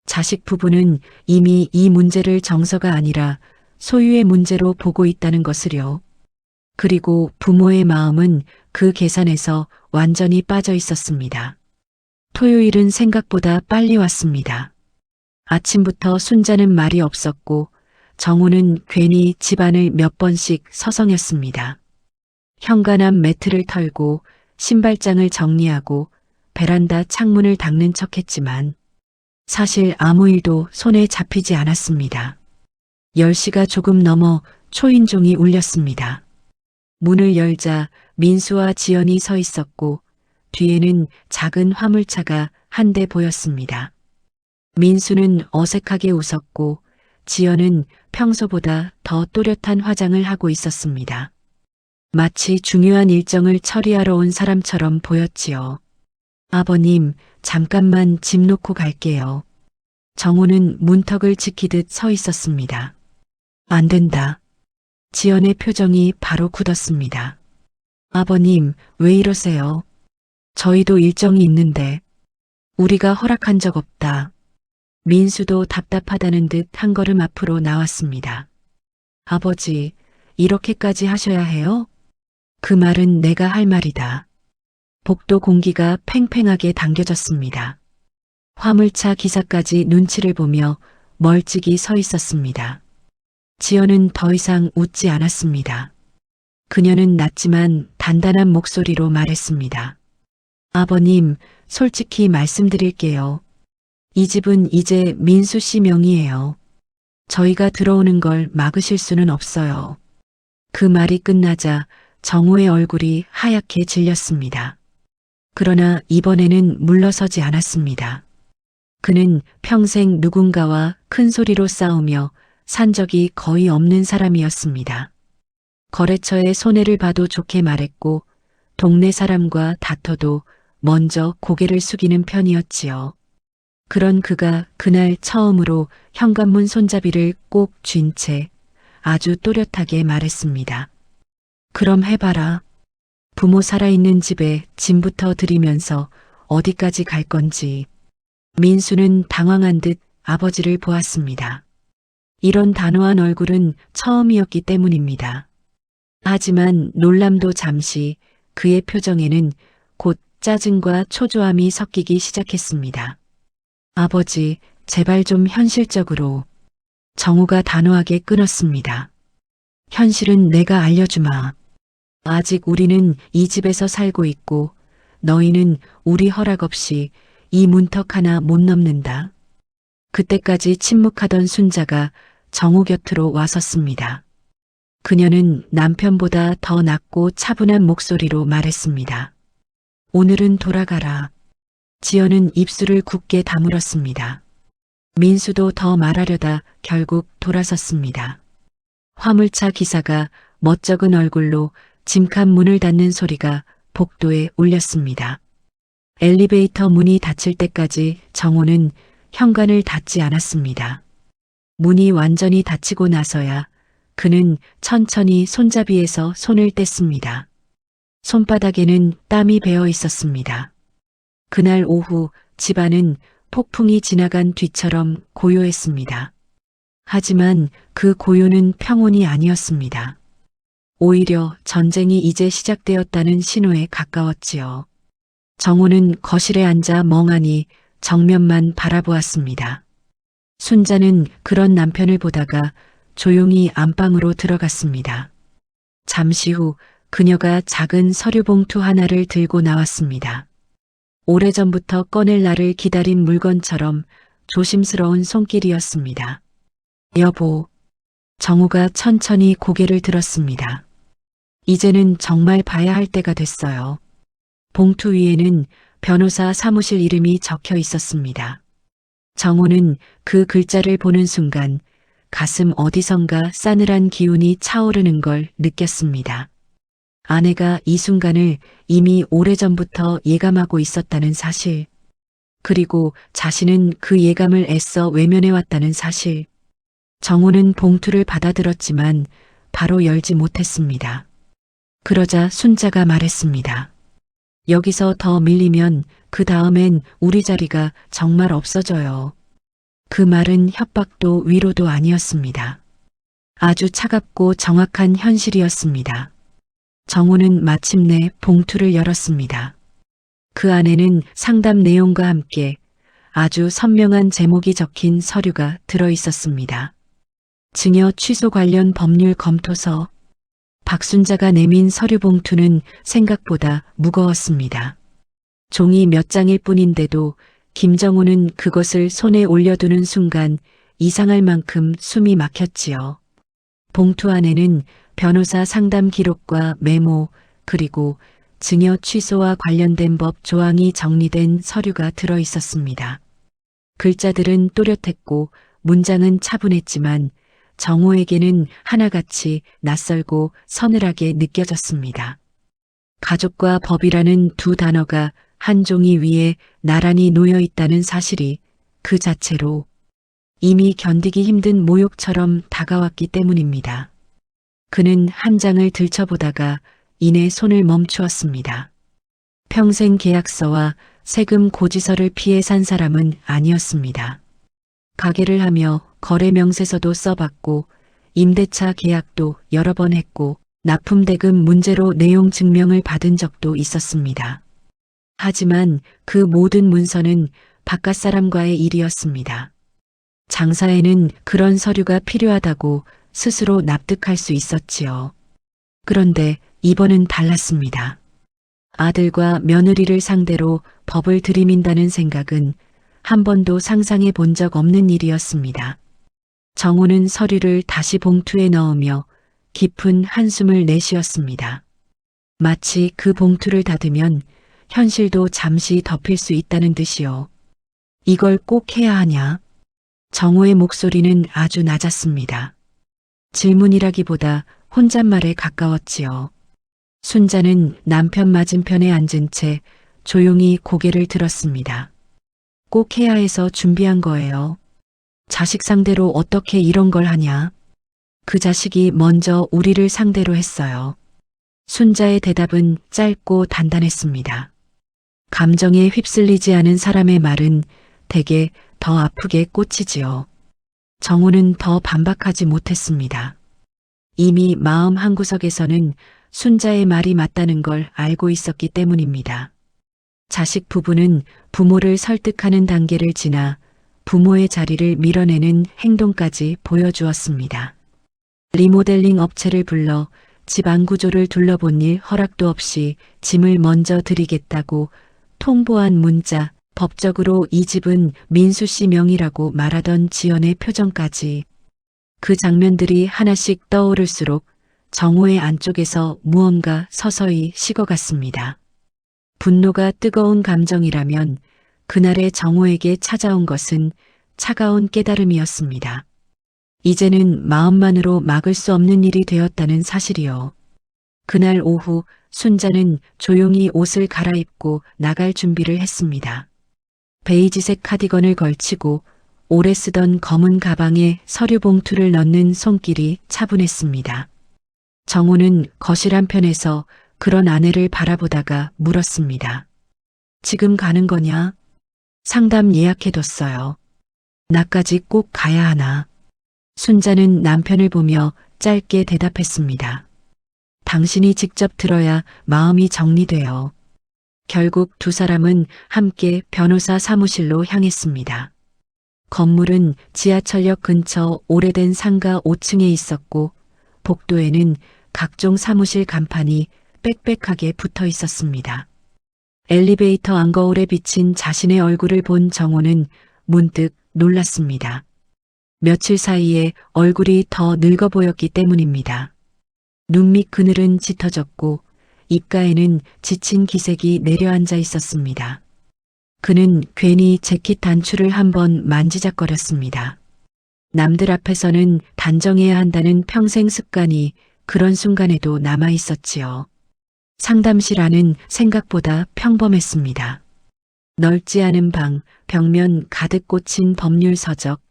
자식 부부는 이미 이 문제를 정서가 아니라 소유의 문제로 보고 있다는 것을요. 그리고 부모의 마음은 그 계산에서 완전히 빠져 있었습니다. 토요일은 생각보다 빨리 왔습니다. 아침부터 순자는 말이 없었고 정호는 괜히 집안을 몇 번씩 서성였습니다. 현관앞 매트를 털고 신발장을 정리하고 베란다 창문을 닦는 척했지만 사실 아무 일도 손에 잡히지 않았습니다. 10시가 조금 넘어 초인종이 울렸습니다. 문을 열자 민수와 지연이 서 있었고 뒤에는 작은 화물차가 한 대 보였습니다. 민수는 어색하게 웃었고 지연은 평소보다 더 또렷한 화장을 하고 있었습니다. 마치 중요한 일정을 처리하러 온 사람처럼 보였지요. 아버님, 잠깐만 짐 놓고 갈게요. 정호는 문턱을 지키듯 서 있었습니다. 안 된다. 지연의 표정이 바로 굳었습니다. 아버님, 왜 이러세요? 저희도 일정이 있는데. 우리가 허락한 적 없다. 민수도 답답하다는 듯 한 걸음 앞으로 나왔습니다. 아버지, 이렇게까지 하셔야 해요? 그 말은 내가 할 말이다. 복도 공기가 팽팽하게 당겨졌습니다. 화물차 기사까지 눈치를 보며 멀찍이 서 있었습니다. 지연은 더 이상 웃지 않았습니다. 그녀는 낮지만 단단한 목소리로 말했습니다. 아버님, 솔직히 말씀드릴게요. 이 집은 이제 민수 씨 명의예요. 저희가 들어오는 걸 막으실 수는 없어요. 그 말이 끝나자 정호의 얼굴이 하얗게 질렸습니다. 그러나 이번에는 물러서지 않았습니다. 그는 평생 누군가와 큰 소리로 싸우며 산 적이 거의 없는 사람이었습니다. 거래처에 손해를 봐도 좋게 말했고 동네 사람과 다퉈도 먼저 고개를 숙이는 편이었지요. 그런 그가 그날 처음으로 현관문 손잡이를 꼭 쥔 채 아주 또렷하게 말했습니다. 그럼 해봐라. 부모 살아있는 집에 짐부터 들이면서 어디까지 갈 건지. 민수는 당황한 듯 아버지를 보았습니다. 이런 단호한 얼굴은 처음이었기 때문입니다. 하지만 놀람도 잠시 그의 표정에는 곧 짜증과 초조함이 섞이기 시작했습니다. 아버지, 제발 좀 현실적으로. 정우가 단호하게 끊었습니다. 현실은 내가 알려주마. 아직 우리는 이 집에서 살고 있고 너희는 우리 허락 없이 이 문턱 하나 못 넘는다. 그때까지 침묵하던 순자가 정우 곁으로 와섰습니다. 그녀는 남편보다 더 낮고 차분한 목소리로 말했습니다. 오늘은 돌아가라. 지연은 입술을 굳게 다물었습니다. 민수도 더 말하려다 결국 돌아섰습니다. 화물차 기사가 멋쩍은 얼굴로 짐칸 문을 닫는 소리가 복도에 울렸습니다. 엘리베이터 문이 닫힐 때까지 정호는 현관을 닫지 않았습니다. 문이 완전히 닫히고 나서야 그는 천천히 손잡이에서 손을 뗐습니다. 손바닥에는 땀이 배어 있었습니다. 그날 오후 집안은 폭풍이 지나간 뒤처럼 고요했습니다. 하지만 그 고요는 평온이 아니었습니다. 오히려 전쟁이 이제 시작되었다는 신호에 가까웠지요. 정호는 거실에 앉아 멍하니 정면만 바라보았습니다. 순자는 그런 남편을 보다가 조용히 안방으로 들어갔습니다. 잠시 후 그녀가 작은 서류 봉투 하나를 들고 나왔습니다. 오래전부터 꺼낼 날을 기다린 물건처럼 조심스러운 손길이었습니다. 여보. 정우가 천천히 고개를 들었습니다. 이제는 정말 봐야 할 때가 됐어요. 봉투 위에는 변호사 사무실 이름이 적혀 있었습니다. 정우는 그 글자를 보는 순간 가슴 어디선가 싸늘한 기운이 차오르는 걸 느꼈습니다. 아내가 이 순간을 이미 오래전부터 예감하고 있었다는 사실, 그리고 자신은 그 예감을 애써 외면해왔다는 사실. 정우는 봉투를 받아들었지만 바로 열지 못했습니다. 그러자 순자가 말했습니다. 여기서 더 밀리면 그 다음엔 우리 자리가 정말 없어져요. 그 말은 협박도 위로도 아니었습니다. 아주 차갑고 정확한 현실이었습니다. 정우는 마침내 봉투를 열었습니다. 그 안에는 상담 내용과 함께 아주 선명한 제목이 적힌 서류가 들어 있었습니다. 증여 취소 관련 법률 검토서. 박순자가 내민 서류 봉투는 생각보다 무거웠습니다. 종이 몇 장일 뿐인데도 김정우는 그것을 손에 올려두는 순간 이상할 만큼 숨이 막혔지요. 봉투 안에는 변호사 상담 기록과 메모, 그리고 증여 취소와 관련된 법 조항이 정리된 서류가 들어 있었습니다. 글자들은 또렷했고 문장은 차분했지만 정호에게는 하나같이 낯설고 서늘하게 느껴졌습니다. 가족과 법이라는 두 단어가 한 종이 위에 나란히 놓여 있다는 사실이 그 자체로 이미 견디기 힘든 모욕처럼 다가왔기 때문입니다. 그는 한 장을 들춰보다가 이내 손을 멈추었습니다. 평생 계약서와 세금 고지서를 피해 산 사람은 아니었습니다. 가게를 하며 거래 명세서도 써봤고 임대차 계약도 여러 번 했고 납품대금 문제로 내용 증명을 받은 적도 있었습니다. 하지만 그 모든 문서는 바깥 사람과의 일이었습니다. 장사에는 그런 서류가 필요하다고 스스로 납득할 수 있었지요. 그런데 이번은 달랐습니다. 아들과 며느리를 상대로 법을 들이민다는 생각은 한 번도 상상해 본 적 없는 일이었습니다. 정우는 서류를 다시 봉투에 넣으며 깊은 한숨을 내쉬었습니다. 마치 그 봉투를 닫으면 현실도 잠시 덮일 수 있다는 듯이요. 이걸 꼭 해야 하냐? 정호의 목소리는 아주 낮았습니다. 질문이라기보다 혼잣말에 가까웠지요. 순자는 남편 맞은편에 앉은 채 조용히 고개를 들었습니다. 꼭 해야 해서 준비한 거예요. 자식 상대로 어떻게 이런 걸 하냐? 그 자식이 먼저 우리를 상대로 했어요. 순자의 대답은 짧고 단단했습니다. 감정에 휩쓸리지 않은 사람의 말은 대개 더 아프게 꽂히지요. 정호는 더 반박하지 못했습니다. 이미 마음 한구석에서는 순자의 말이 맞다는 걸 알고 있었기 때문입니다. 자식 부부는 부모를 설득하는 단계를 지나 부모의 자리를 밀어내는 행동까지 보여주었습니다. 리모델링 업체를 불러 집 안구조를 둘러본 일 허락도 없이 짐을 먼저 드리겠다고 통보한 문자, 법적으로 이 집은 민수 씨 명의라고 말하던 지연의 표정까지 그 장면들이 하나씩 떠오를수록 정호의 안쪽에서 무언가 서서히 식어갔습니다. 분노가 뜨거운 감정이라면 그날의 정호에게 찾아온 것은 차가운 깨달음이었습니다. 이제는 마음만으로 막을 수 없는 일이 되었다는 사실이요. 그날 오후 순자는 조용히 옷을 갈아입고 나갈 준비를 했습니다. 베이지색 카디건을 걸치고 오래 쓰던 검은 가방에 서류 봉투를 넣는 손길이 차분했습니다. 정호는 거실 한편에서 그런 아내를 바라보다가 물었습니다. 지금 가는 거냐? 상담 예약해뒀어요. 나까지 꼭 가야 하나? 순자는 남편을 보며 짧게 대답했습니다. 당신이 직접 들어야 마음이 정리돼요. 결국 두 사람은 함께 변호사 사무실로 향했습니다. 건물은 지하철역 근처 오래된 상가 5층에 있었고 복도에는 각종 사무실 간판이 빽빽하게 붙어 있었습니다. 엘리베이터 안거울에 비친 자신의 얼굴을 본 정호는 문득 놀랐습니다. 며칠 사이에 얼굴이 더 늙어 보였기 때문입니다. 눈 밑 그늘은 짙어졌고 입가에는 지친 기색이 내려앉아 있었습니다. 그는 괜히 재킷 단추를 한번 만지작거렸습니다. 남들 앞에서는 단정해야 한다는 평생 습관이 그런 순간에도 남아 있었지요. 상담실 안은 생각보다 평범했습니다. 넓지 않은 방, 벽면 가득 꽂힌 법률 서적,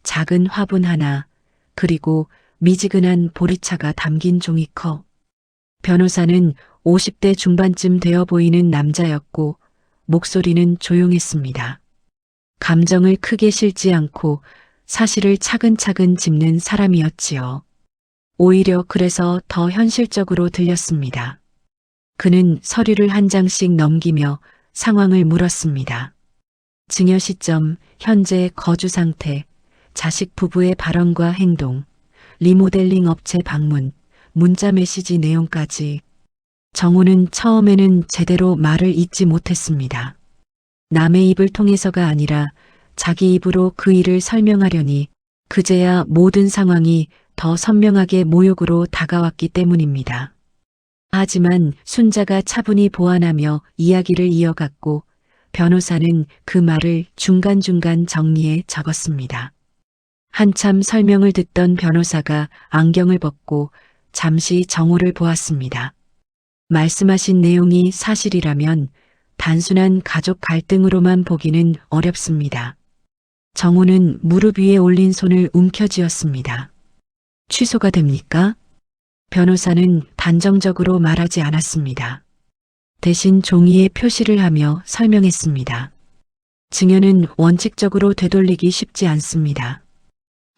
작은 화분 하나, 그리고 미지근한 보리차가 담긴 종이컵. 변호사는 50대 중반쯤 되어 보이는 남자였고 목소리는 조용했습니다. 감정을 크게 실지 않고 사실을 차근차근 짚는 사람이었지요. 오히려 그래서 더 현실적으로 들렸습니다. 그는 서류를 한 장씩 넘기며 상황을 물었습니다. 증여 시점, 현재 거주 상태, 자식 부부의 발언과 행동, 리모델링 업체 방문, 문자 메시지 내용까지. 정호는 처음에는 제대로 말을 잇지 못했습니다. 남의 입을 통해서가 아니라 자기 입으로 그 일을 설명하려니 그제야 모든 상황이 더 선명하게 모욕으로 다가왔기 때문입니다. 하지만 순자가 차분히 보완하며 이야기를 이어갔고 변호사는 그 말을 중간중간 정리해 적었습니다. 한참 설명을 듣던 변호사가 안경을 벗고 잠시 정호를 보았습니다. 말씀하신 내용이 사실이라면 단순한 가족 갈등으로만 보기는 어렵습니다. 정호는 무릎 위에 올린 손을 움켜쥐었습니다. 취소가 됩니까? 변호사는 단정적으로 말하지 않았습니다. 대신 종이에 표시를 하며 설명했습니다. 증여는 원칙적으로 되돌리기 쉽지 않습니다.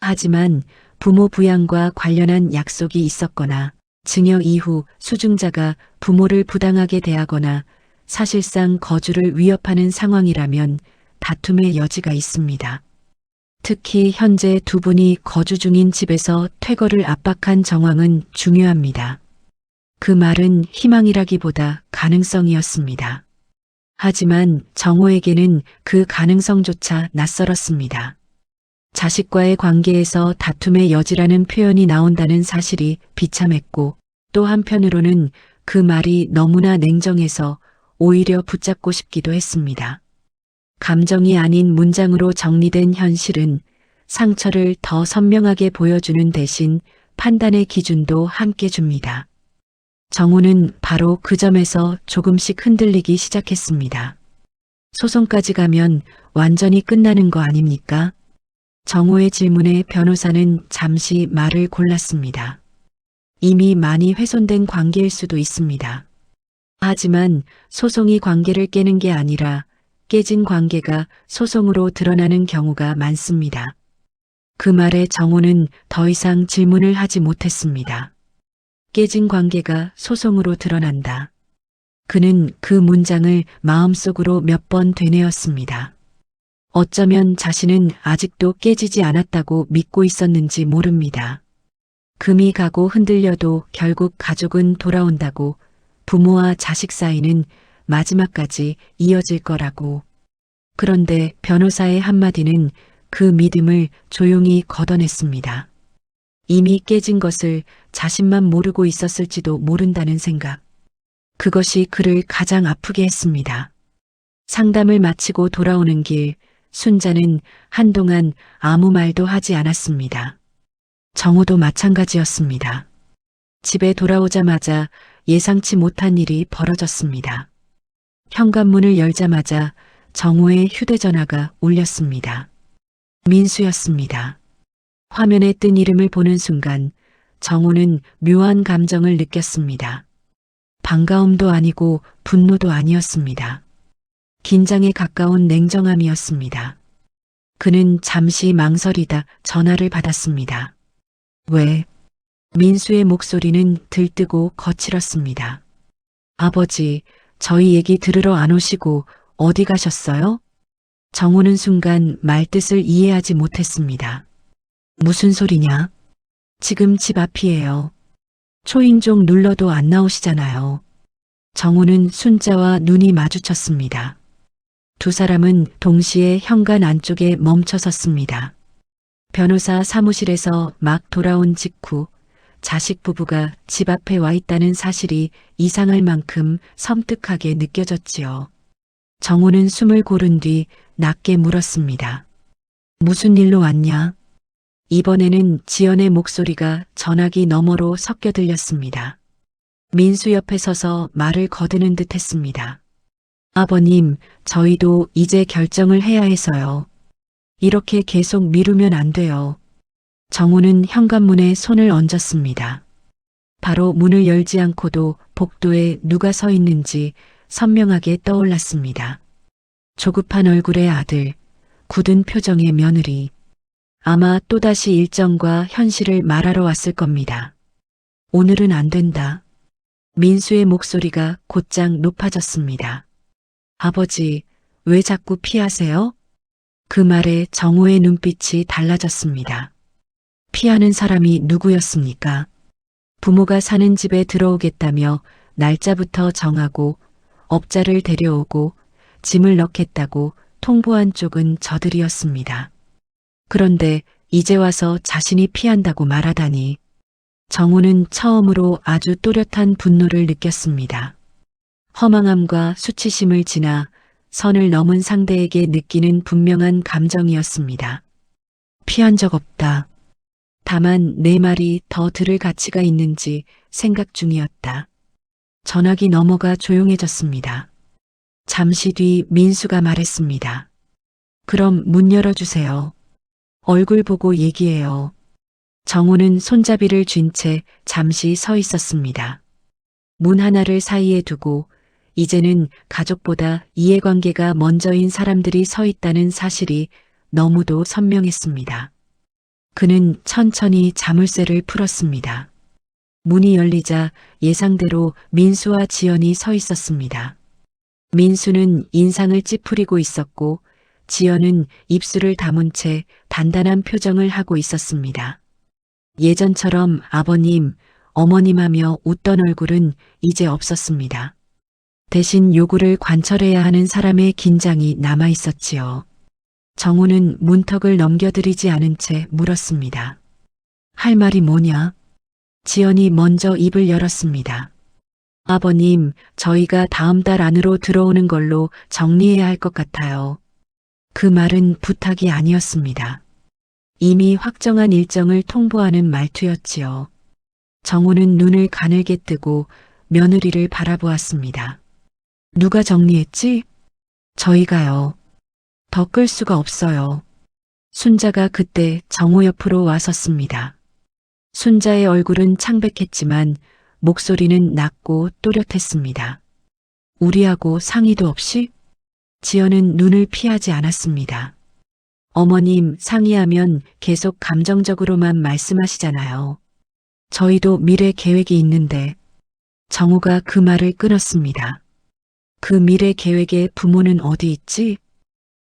하지만 부모 부양과 관련한 약속이 있었거나 증여 이후 수증자가 부모를 부당하게 대하거나 사실상 거주를 위협하는 상황이라면 다툼의 여지가 있습니다. 특히 현재 두 분이 거주 중인 집에서 퇴거를 압박한 정황은 중요합니다. 그 말은 희망이라기보다 가능성이었습니다. 하지만 정호에게는 그 가능성조차 낯설었습니다. 자식과의 관계에서 다툼의 여지라는 표현이 나온다는 사실이 비참했고 또 한편으로는 그 말이 너무나 냉정해서 오히려 붙잡고 싶기도 했습니다. 감정이 아닌 문장으로 정리된 현실은 상처를 더 선명하게 보여주는 대신 판단의 기준도 함께 줍니다. 정우는 바로 그 점에서 조금씩 흔들리기 시작했습니다. 소송까지 가면 완전히 끝나는 거 아닙니까? 정우의 질문에 변호사는 잠시 말을 골랐습니다. 이미 많이 훼손된 관계일 수도 있습니다. 하지만 소송이 관계를 깨는 게 아니라 깨진 관계가 소송으로 드러나는 경우가 많습니다. 그 말에 정우는 더 이상 질문을 하지 못했습니다. 깨진 관계가 소송으로 드러난다. 그는 그 문장을 마음속으로 몇 번 되뇌었습니다. 어쩌면 자신은 아직도 깨지지 않았다고 믿고 있었는지 모릅니다. 금이 가고 흔들려도 결국 가족은 돌아온다고, 부모와 자식 사이는 마지막까지 이어질 거라고. 그런데 변호사의 한마디는 그 믿음을 조용히 걷어냈습니다. 이미 깨진 것을 자신만 모르고 있었을지도 모른다는 생각. 그것이 그를 가장 아프게 했습니다. 상담을 마치고 돌아오는 길, 순자는 한동안 아무 말도 하지 않았습니다. 정우도 마찬가지였습니다. 집에 돌아오자마자 예상치 못한 일이 벌어졌습니다. 현관문을 열자마자 정우의 휴대전화가 울렸습니다. 민수였습니다. 화면에 뜬 이름을 보는 순간 정우는 묘한 감정을 느꼈습니다. 반가움도 아니고 분노도 아니었습니다. 긴장에 가까운 냉정함이었습니다. 그는 잠시 망설이다 전화를 받았습니다. 왜? 민수의 목소리는 들뜨고 거칠었습니다. 아버지, 저희 얘기 들으러 안 오시고 어디 가셨어요? 정우는 순간 말뜻을 이해하지 못했습니다. 무슨 소리냐? 지금 집 앞이에요. 초인종 눌러도 안 나오시잖아요. 정우는 순자와 눈이 마주쳤습니다. 두 사람은 동시에 현관 안쪽에 멈춰 섰습니다. 변호사 사무실에서 막 돌아온 직후 자식 부부가 집 앞에 와 있다는 사실이 이상할 만큼 섬뜩하게 느껴졌지요. 정우는 숨을 고른 뒤 낮게 물었습니다. 무슨 일로 왔냐? 이번에는 지연의 목소리가 전화기 너머로 섞여 들렸습니다. 민수 옆에 서서 말을 거드는 듯 했습니다. 아버님, 저희도 이제 결정을 해야 해서요. 이렇게 계속 미루면 안 돼요. 정우는 현관문에 손을 얹었습니다. 바로 문을 열지 않고도 복도에 누가 서 있는지 선명하게 떠올랐습니다. 조급한 얼굴의 아들, 굳은 표정의 며느리. 아마 또다시 일정과 현실을 말하러 왔을 겁니다. 오늘은 안 된다. 민수의 목소리가 곧장 높아졌습니다. 아버지, 왜 자꾸 피하세요? 그 말에 정우의 눈빛이 달라졌습니다. 피하는 사람이 누구였습니까? 부모가 사는 집에 들어오겠다며 날짜부터 정하고 업자를 데려오고 짐을 넣겠다고 통보한 쪽은 저들이었습니다. 그런데 이제 와서 자신이 피한다고 말하다니. 정우는 처음으로 아주 또렷한 분노를 느꼈습니다. 허망함과 수치심을 지나 선을 넘은 상대에게 느끼는 분명한 감정이었습니다. 피한 적 없다. 다만 내 말이 더 들을 가치가 있는지 생각 중이었다. 전화기 너머가 조용해졌습니다. 잠시 뒤 민수가 말했습니다. 그럼 문 열어주세요. 얼굴 보고 얘기해요. 정우는 손잡이를 쥔 채 잠시 서 있었습니다. 문 하나를 사이에 두고 이제는 가족보다 이해관계가 먼저인 사람들이 서 있다는 사실이 너무도 선명했습니다. 그는 천천히 자물쇠를 풀었습니다. 문이 열리자 예상대로 민수와 지연이 서 있었습니다. 민수는 인상을 찌푸리고 있었고 지연은 입술을 다문 채 단단한 표정을 하고 있었습니다. 예전처럼 아버님, 어머님 하며 웃던 얼굴은 이제 없었습니다. 대신 요구를 관철해야 하는 사람의 긴장이 남아 있었지요. 정우는 문턱을 넘겨드리지 않은 채 물었습니다. 할 말이 뭐냐? 지연이 먼저 입을 열었습니다. 아버님, 저희가 다음 달 안으로 들어오는 걸로 정리해야 할 것 같아요. 그 말은 부탁이 아니었습니다. 이미 확정한 일정을 통보하는 말투였지요. 정호는 눈을 가늘게 뜨고 며느리를 바라보았습니다. 누가 정리했지? 저희가요. 더 끌 수가 없어요. 순자가 그때 정호 옆으로 와섰습니다. 순자의 얼굴은 창백했지만 목소리는 낮고 또렷했습니다. 우리하고 상의도 없이? 지연은 눈을 피하지 않았습니다. 어머님, 상의하면 계속 감정적으로만 말씀하시잖아요. 저희도 미래 계획이 있는데. 정호가 그 말을 끊었습니다. 그 미래 계획에 부모는 어디 있지?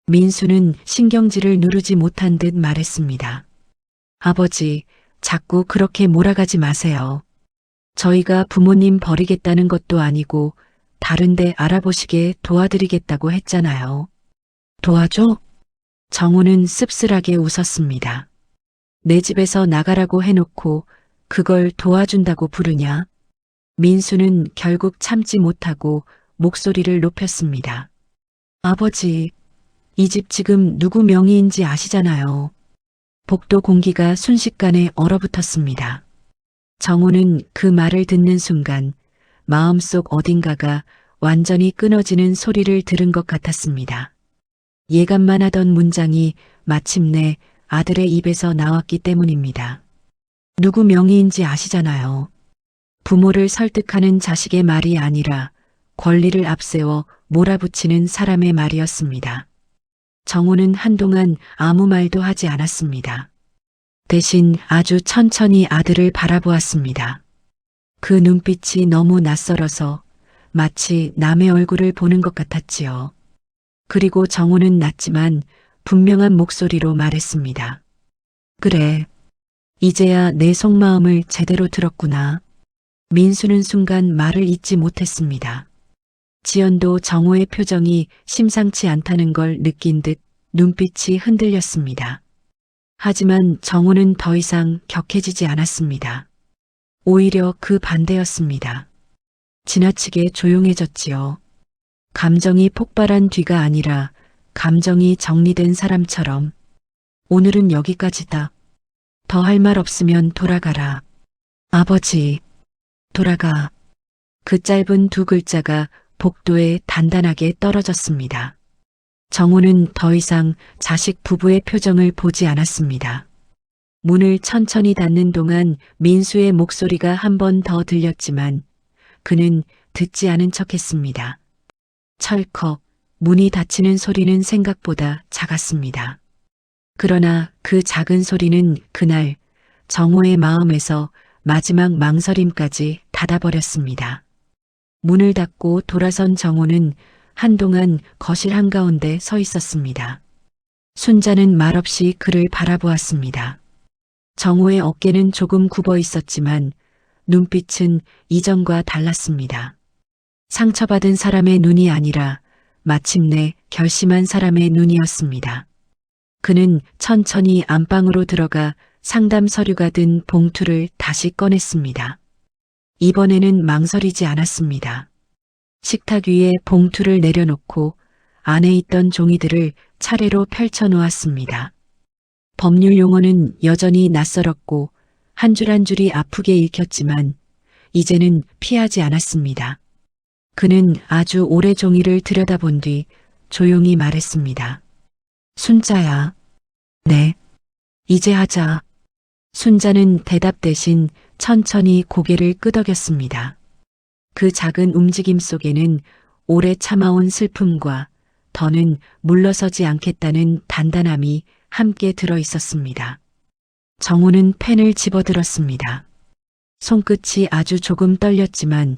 민수는 신경질을 누르지 못한 듯 말했습니다. 아버지, 자꾸 그렇게 몰아가지 마세요. 저희가 부모님 버리겠다는 것도 아니고 다른 데 알아보시게 도와드리겠다고 했잖아요. 도와줘? 정호는 씁쓸하게 웃었습니다. 내 집에서 나가라고 해놓고 그걸 도와준다고 부르냐? 민수는 결국 참지 못하고 목소리를 높였습니다. 아버지, 이 집 지금 누구 명의인지 아시잖아요. 복도 공기가 순식간에 얼어붙었습니다. 정호는 그 말을 듣는 순간 마음속 어딘가가 완전히 끊어지는 소리를 들은 것 같았습니다. 예감만 하던 문장이 마침내 아들의 입에서 나왔기 때문입니다. 누구 명의인지 아시잖아요. 부모를 설득하는 자식의 말이 아니라 권리를 앞세워 몰아붙이는 사람의 말이었습니다. 정호는 한동안 아무 말도 하지 않았습니다. 대신 아주 천천히 아들을 바라보았습니다. 그 눈빛이 너무 낯설어서 마치 남의 얼굴을 보는 것 같았지요. 그리고 정호는 낮지만 분명한 목소리로 말했습니다. 그래, 이제야 내 속마음을 제대로 들었구나. 민수는 순간 말을 잇지 못했습니다. 지연도 정호의 표정이 심상치 않다는 걸 느낀 듯 눈빛이 흔들렸습니다. 하지만 정호는 더 이상 격해지지 않았습니다. 오히려 그 반대였습니다. 지나치게 조용해졌지요. 감정이 폭발한 뒤가 아니라 감정이 정리된 사람처럼. 오늘은 여기까지다. 더 할 말 없으면 돌아가라. 아버지, 돌아가. 그 짧은 두 글자가 복도에 단단하게 떨어졌습니다. 정호는 더 이상 자식 부부의 표정을 보지 않았습니다. 문을 천천히 닫는 동안 민수의 목소리가 한 번 더 들렸지만 그는 듣지 않은 척했습니다. 철컥 문이 닫히는 소리는 생각보다 작았습니다. 그러나 그 작은 소리는 그날 정호의 마음에서 마지막 망설임까지 닫아버렸습니다. 문을 닫고 돌아선 정호는 한동안 거실 한가운데 서 있었습니다. 순자는 말없이 그를 바라보았습니다. 정호의 어깨는 조금 굽어 있었지만 눈빛은 이전과 달랐습니다. 상처받은 사람의 눈이 아니라 마침내 결심한 사람의 눈이었습니다. 그는 천천히 안방으로 들어가 상담 서류가 든 봉투를 다시 꺼냈습니다. 이번에는 망설이지 않았습니다. 식탁 위에 봉투를 내려놓고 안에 있던 종이들을 차례로 펼쳐놓았습니다. 법률 용어는 여전히 낯설었고 한 줄 한 줄이 아프게 읽혔지만 이제는 피하지 않았습니다. 그는 아주 오래 종이를 들여다본 뒤 조용히 말했습니다. 순자야. 네. 이제 하자. 순자는 대답 대신 천천히 고개를 끄덕였습니다. 그 작은 움직임 속에는 오래 참아온 슬픔과 더는 물러서지 않겠다는 단단함이 함께 들어 있었습니다. 정호는 펜을 집어들었습니다. 손끝이 아주 조금 떨렸지만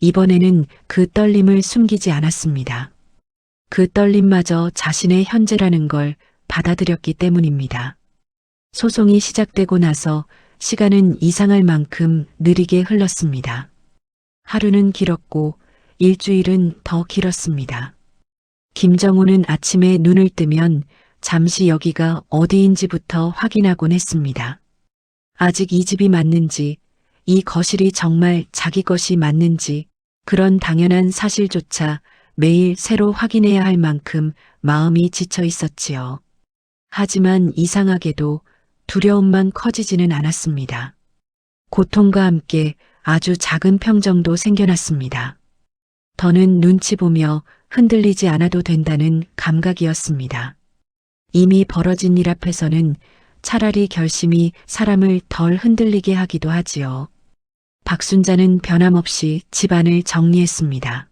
이번에는 그 떨림을 숨기지 않았습니다. 그 떨림마저 자신의 현재라는 걸 받아들였기 때문입니다. 소송이 시작되고 나서 시간은 이상할 만큼 느리게 흘렀습니다. 하루는 길었고 일주일은 더 길었습니다. 김정호는 아침에 눈을 뜨면 잠시 여기가 어디인지부터 확인하곤 했습니다. 아직 이 집이 맞는지, 이 거실이 정말 자기 것이 맞는지 그런 당연한 사실조차 매일 새로 확인해야 할 만큼 마음이 지쳐 있었지요. 하지만 이상하게도 두려움만 커지지는 않았습니다. 고통과 함께 아주 작은 평정도 생겨났습니다. 더는 눈치 보며 흔들리지 않아도 된다는 감각이었습니다. 이미 벌어진 일 앞에서는 차라리 결심이 사람을 덜 흔들리게 하기도 하지요. 박순자는 변함없이 집안을 정리했습니다.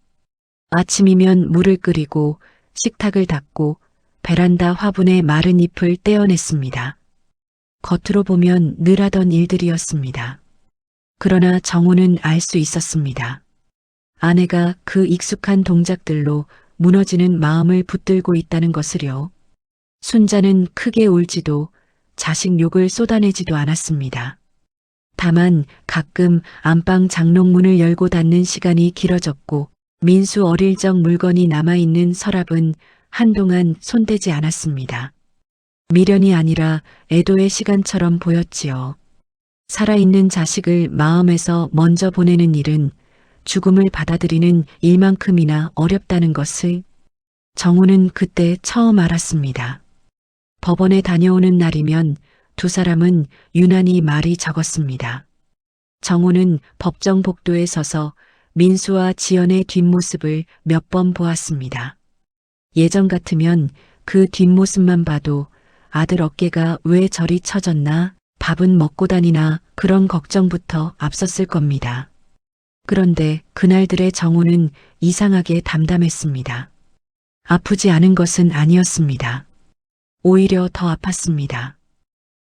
아침이면 물을 끓이고 식탁을 닦고 베란다 화분의 마른 잎을 떼어냈습니다. 겉으로 보면 늘 하던 일들이었습니다. 그러나 정호는 알 수 있었습니다. 아내가 그 익숙한 동작들로 무너지는 마음을 붙들고 있다는 것을요. 순자는 크게 울지도 자식 욕을 쏟아내지도 않았습니다. 다만 가끔 안방 장롱문을 열고 닫는 시간이 길어졌고 민수 어릴 적 물건이 남아있는 서랍은 한동안 손대지 않았습니다. 미련이 아니라 애도의 시간처럼 보였지요. 살아있는 자식을 마음에서 먼저 보내는 일은 죽음을 받아들이는 일만큼이나 어렵다는 것을 정우는 그때 처음 알았습니다. 법원에 다녀오는 날이면 두 사람은 유난히 말이 적었습니다. 정우는 법정 복도에 서서 민수와 지연의 뒷모습을 몇 번 보았습니다. 예전 같으면 그 뒷모습만 봐도 아들 어깨가 왜 저리 처졌나, 밥은 먹고 다니나 그런 걱정부터 앞섰을 겁니다. 그런데 그날들의 정우는 이상하게 담담했습니다. 아프지 않은 것은 아니었습니다. 오히려 더 아팠습니다.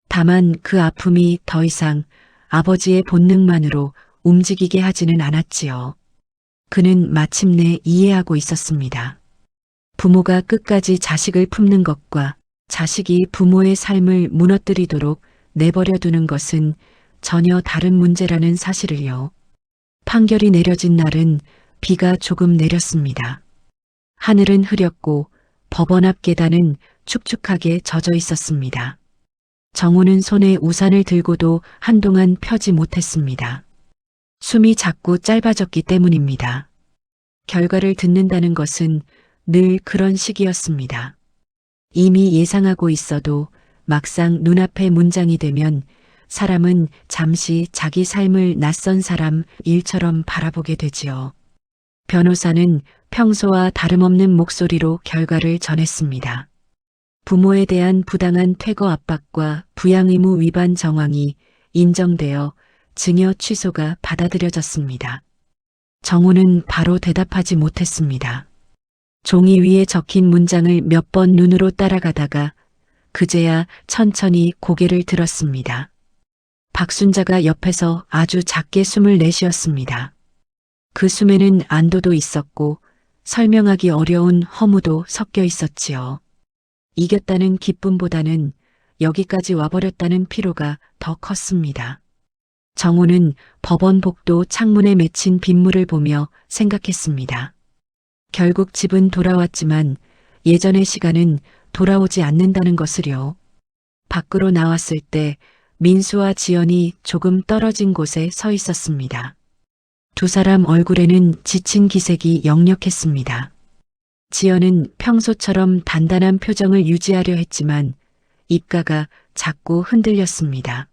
다만 그 아픔이 더 이상 아버지의 본능만으로 움직이게 하지는 않았지요. 그는 마침내 이해하고 있었습니다. 부모가 끝까지 자식을 품는 것과 자식이 부모의 삶을 무너뜨리도록 내버려 두는 것은 전혀 다른 문제라는 사실을요. 판결이 내려진 날은 비가 조금 내렸습니다. 하늘은 흐렸고 법원 앞 계단은 축축하게 젖어 있었습니다. 정우는 손에 우산을 들고도 한동안 펴지 못했습니다. 숨이 자꾸 짧아졌기 때문입니다. 결과를 듣는다는 것은 늘 그런 식이었습니다. 이미 예상하고 있어도 막상 눈앞에 문장이 되면 사람은 잠시 자기 삶을 낯선 사람 일처럼 바라보게 되지요. 변호사는 평소와 다름없는 목소리로 결과를 전했습니다. 부모에 대한 부당한 퇴거 압박과 부양 의무 위반 정황이 인정되어 증여 취소가 받아들여졌습니다. 정우는 바로 대답하지 못했습니다. 종이 위에 적힌 문장을 몇 번 눈으로 따라가다가 그제야 천천히 고개를 들었습니다. 박순자가 옆에서 아주 작게 숨을 내쉬었습니다. 그 숨에는 안도도 있었고 설명하기 어려운 허무도 섞여 있었지요. 이겼다는 기쁨보다는 여기까지 와버렸다는 피로가 더 컸습니다. 정우는 법원 복도 창문에 맺힌 빗물을 보며 생각했습니다. 결국 집은 돌아왔지만 예전의 시간은 돌아오지 않는다는 것을요. 밖으로 나왔을 때 민수와 지연이 조금 떨어진 곳에 서 있었습니다. 두 사람 얼굴에는 지친 기색이 역력했습니다. 지연은 평소처럼 단단한 표정을 유지하려 했지만 입가가 자꾸 흔들렸습니다.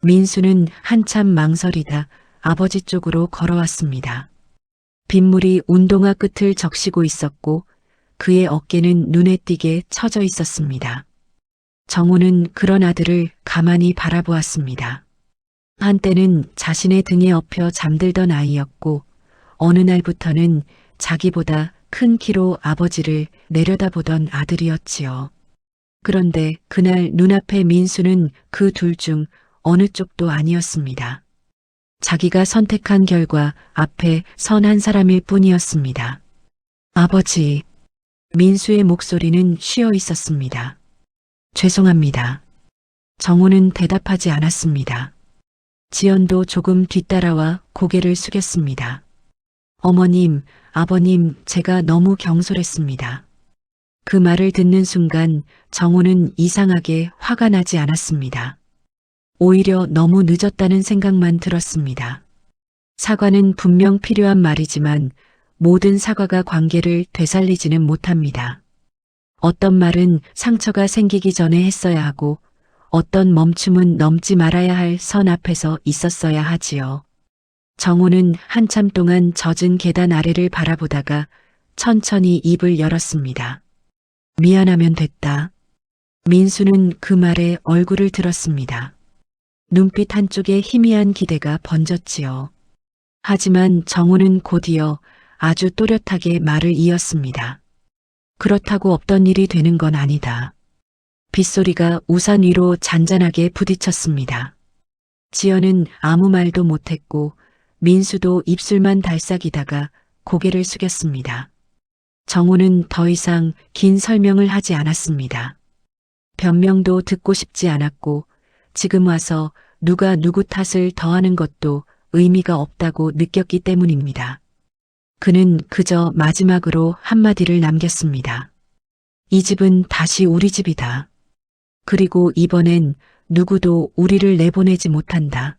민수는 한참 망설이다 아버지 쪽으로 걸어왔습니다. 빗물이 운동화 끝을 적시고 있었고 그의 어깨는 눈에 띄게 처져 있었습니다. 정우는 그런 아들을 가만히 바라보았습니다. 한때는 자신의 등에 엎여 잠들던 아이였고 어느 날부터는 자기보다 큰 키로 아버지를 내려다보던 아들이었지요. 그런데 그날 눈앞에 민수는 그 둘 중 어느 쪽도 아니었습니다. 자기가 선택한 결과 앞에 선 한 사람일 뿐이었습니다. 아버지, 민수의 목소리는 쉬어 있었습니다. 죄송합니다. 정우는 대답하지 않았습니다. 지연도 조금 뒤따라와 고개를 숙였습니다. 어머님, 아버님, 제가 너무 경솔했습니다. 그 말을 듣는 순간 정우는 이상하게 화가 나지 않았습니다. 오히려 너무 늦었다는 생각만 들었습니다. 사과는 분명 필요한 말이지만 모든 사과가 관계를 되살리지는 못합니다. 어떤 말은 상처가 생기기 전에 했어야 하고 어떤 멈춤은 넘지 말아야 할 선 앞에서 있었어야 하지요. 정호는 한참 동안 젖은 계단 아래를 바라보다가 천천히 입을 열었습니다. 미안하면 됐다. 민수는 그 말에 얼굴을 들었습니다. 눈빛 한쪽에 희미한 기대가 번졌지요. 하지만 정호는 곧이어 아주 또렷하게 말을 이었습니다. 그렇다고 없던 일이 되는 건 아니다. 빗소리가 우산 위로 잔잔하게 부딪혔습니다. 지연은 아무 말도 못했고 민수도 입술만 달싹이다가 고개를 숙였습니다. 정호는 더 이상 긴 설명을 하지 않았습니다. 변명도 듣고 싶지 않았고 지금 와서 누가 누구 탓을 더하는 것도 의미가 없다고 느꼈기 때문입니다. 그는 그저 마지막으로 한마디를 남겼습니다. 이 집은 다시 우리 집이다. 그리고 이번엔 누구도 우리를 내보내지 못한다.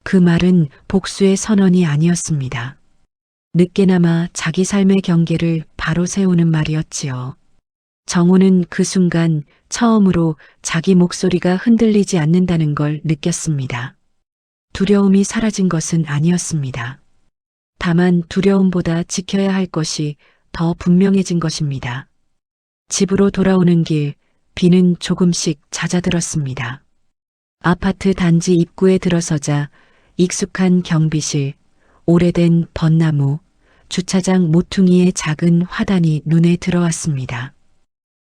그 말은 복수의 선언이 아니었습니다. 늦게나마 자기 삶의 경계를 바로 세우는 말이었지요. 정호는 그 순간 처음으로 자기 목소리가 흔들리지 않는다는 걸 느꼈습니다. 두려움이 사라진 것은 아니었습니다. 다만 두려움보다 지켜야 할 것이 더 분명해진 것입니다. 집으로 돌아오는 길, 비는 조금씩 잦아들었습니다. 아파트 단지 입구에 들어서자 익숙한 경비실, 오래된 벚나무, 주차장 모퉁이의 작은 화단이 눈에 들어왔습니다.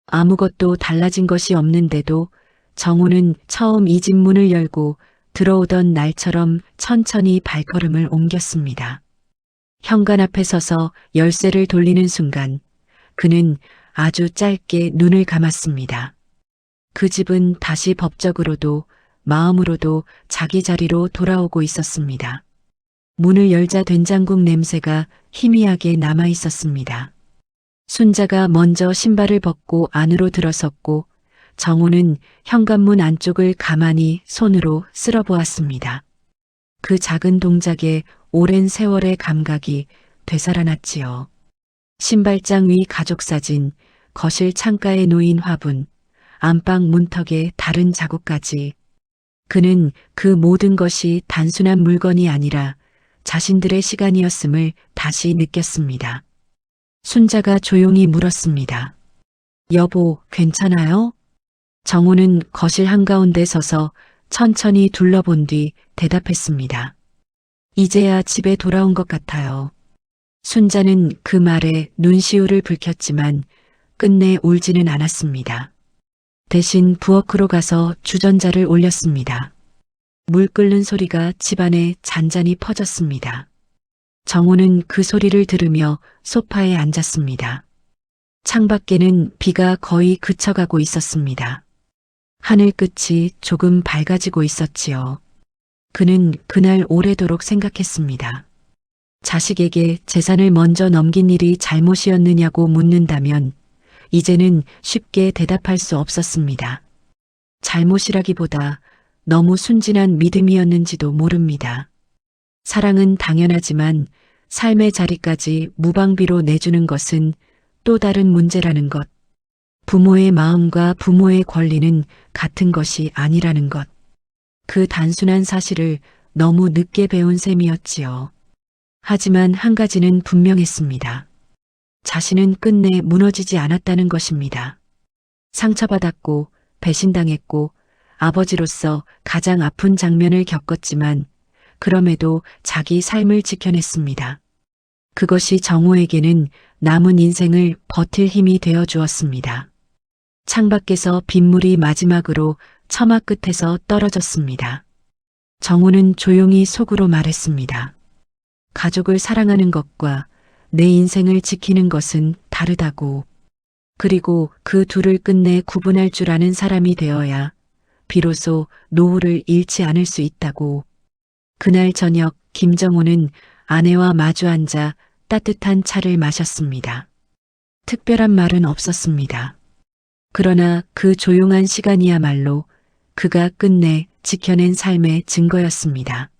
아무것도 달라진 것이 없는데도 정호는 처음 이 집 문을 열고 들어오던 날처럼 천천히 발걸음을 옮겼습니다. 현관 앞에 서서 열쇠를 돌리는 순간 그는 아주 짧게 눈을 감았습니다. 그 집은 다시 법적으로도 마음으로도 자기 자리로 돌아오고 있었습니다. 문을 열자 된장국 냄새가 희미하게 남아 있었습니다. 순자가 먼저 신발을 벗고 안으로 들어섰고 정호는 현관문 안쪽을 가만히 손으로 쓸어보았습니다. 그 작은 동작에 오랜 세월의 감각이 되살아났지요. 신발장 위 가족사진, 거실 창가에 놓인 화분, 안방 문턱에 다른 자국까지. 그는 그 모든 것이 단순한 물건이 아니라 자신들의 시간이었음을 다시 느꼈습니다. 순자가 조용히 물었습니다. 여보, 괜찮아요? 정호는 거실 한가운데 서서 천천히 둘러본 뒤 대답했습니다. 이제야 집에 돌아온 것 같아요. 순자는 그 말에 눈시울을 붉혔지만 끝내 울지는 않았습니다. 대신 부엌으로 가서 주전자를 올렸습니다. 물 끓는 소리가 집안에 잔잔히 퍼졌습니다. 정호는 그 소리를 들으며 소파에 앉았습니다. 창밖에는 비가 거의 그쳐가고 있었습니다. 하늘 끝이 조금 밝아지고 있었지요. 그는 그날 오래도록 생각했습니다. 자식에게 재산을 먼저 넘긴 일이 잘못이었느냐고 묻는다면 이제는 쉽게 대답할 수 없었습니다. 잘못이라기보다 너무 순진한 믿음이었는지도 모릅니다. 사랑은 당연하지만 삶의 자리까지 무방비로 내주는 것은 또 다른 문제라는 것. 부모의 마음과 부모의 권리는 같은 것이 아니라는 것. 그 단순한 사실을 너무 늦게 배운 셈이었지요. 하지만 한 가지는 분명했습니다. 자신은 끝내 무너지지 않았다는 것입니다. 상처받았고 배신당했고 아버지로서 가장 아픈 장면을 겪었지만 그럼에도 자기 삶을 지켜냈습니다. 그것이 정호에게는 남은 인생을 버틸 힘이 되어 주었습니다. 창밖에서 빗물이 마지막으로 처마 끝에서 떨어졌습니다. 정호는 조용히 속으로 말했습니다. 가족을 사랑하는 것과 내 인생을 지키는 것은 다르다고. 그리고 그 둘을 끝내 구분할 줄 아는 사람이 되어야 비로소 노후를 잃지 않을 수 있다고. 그날 저녁 김정호는 아내와 마주 앉아 따뜻한 차를 마셨습니다. 특별한 말은 없었습니다. 그러나 그 조용한 시간이야말로 그가 끝내 지켜낸 삶의 증거였습니다.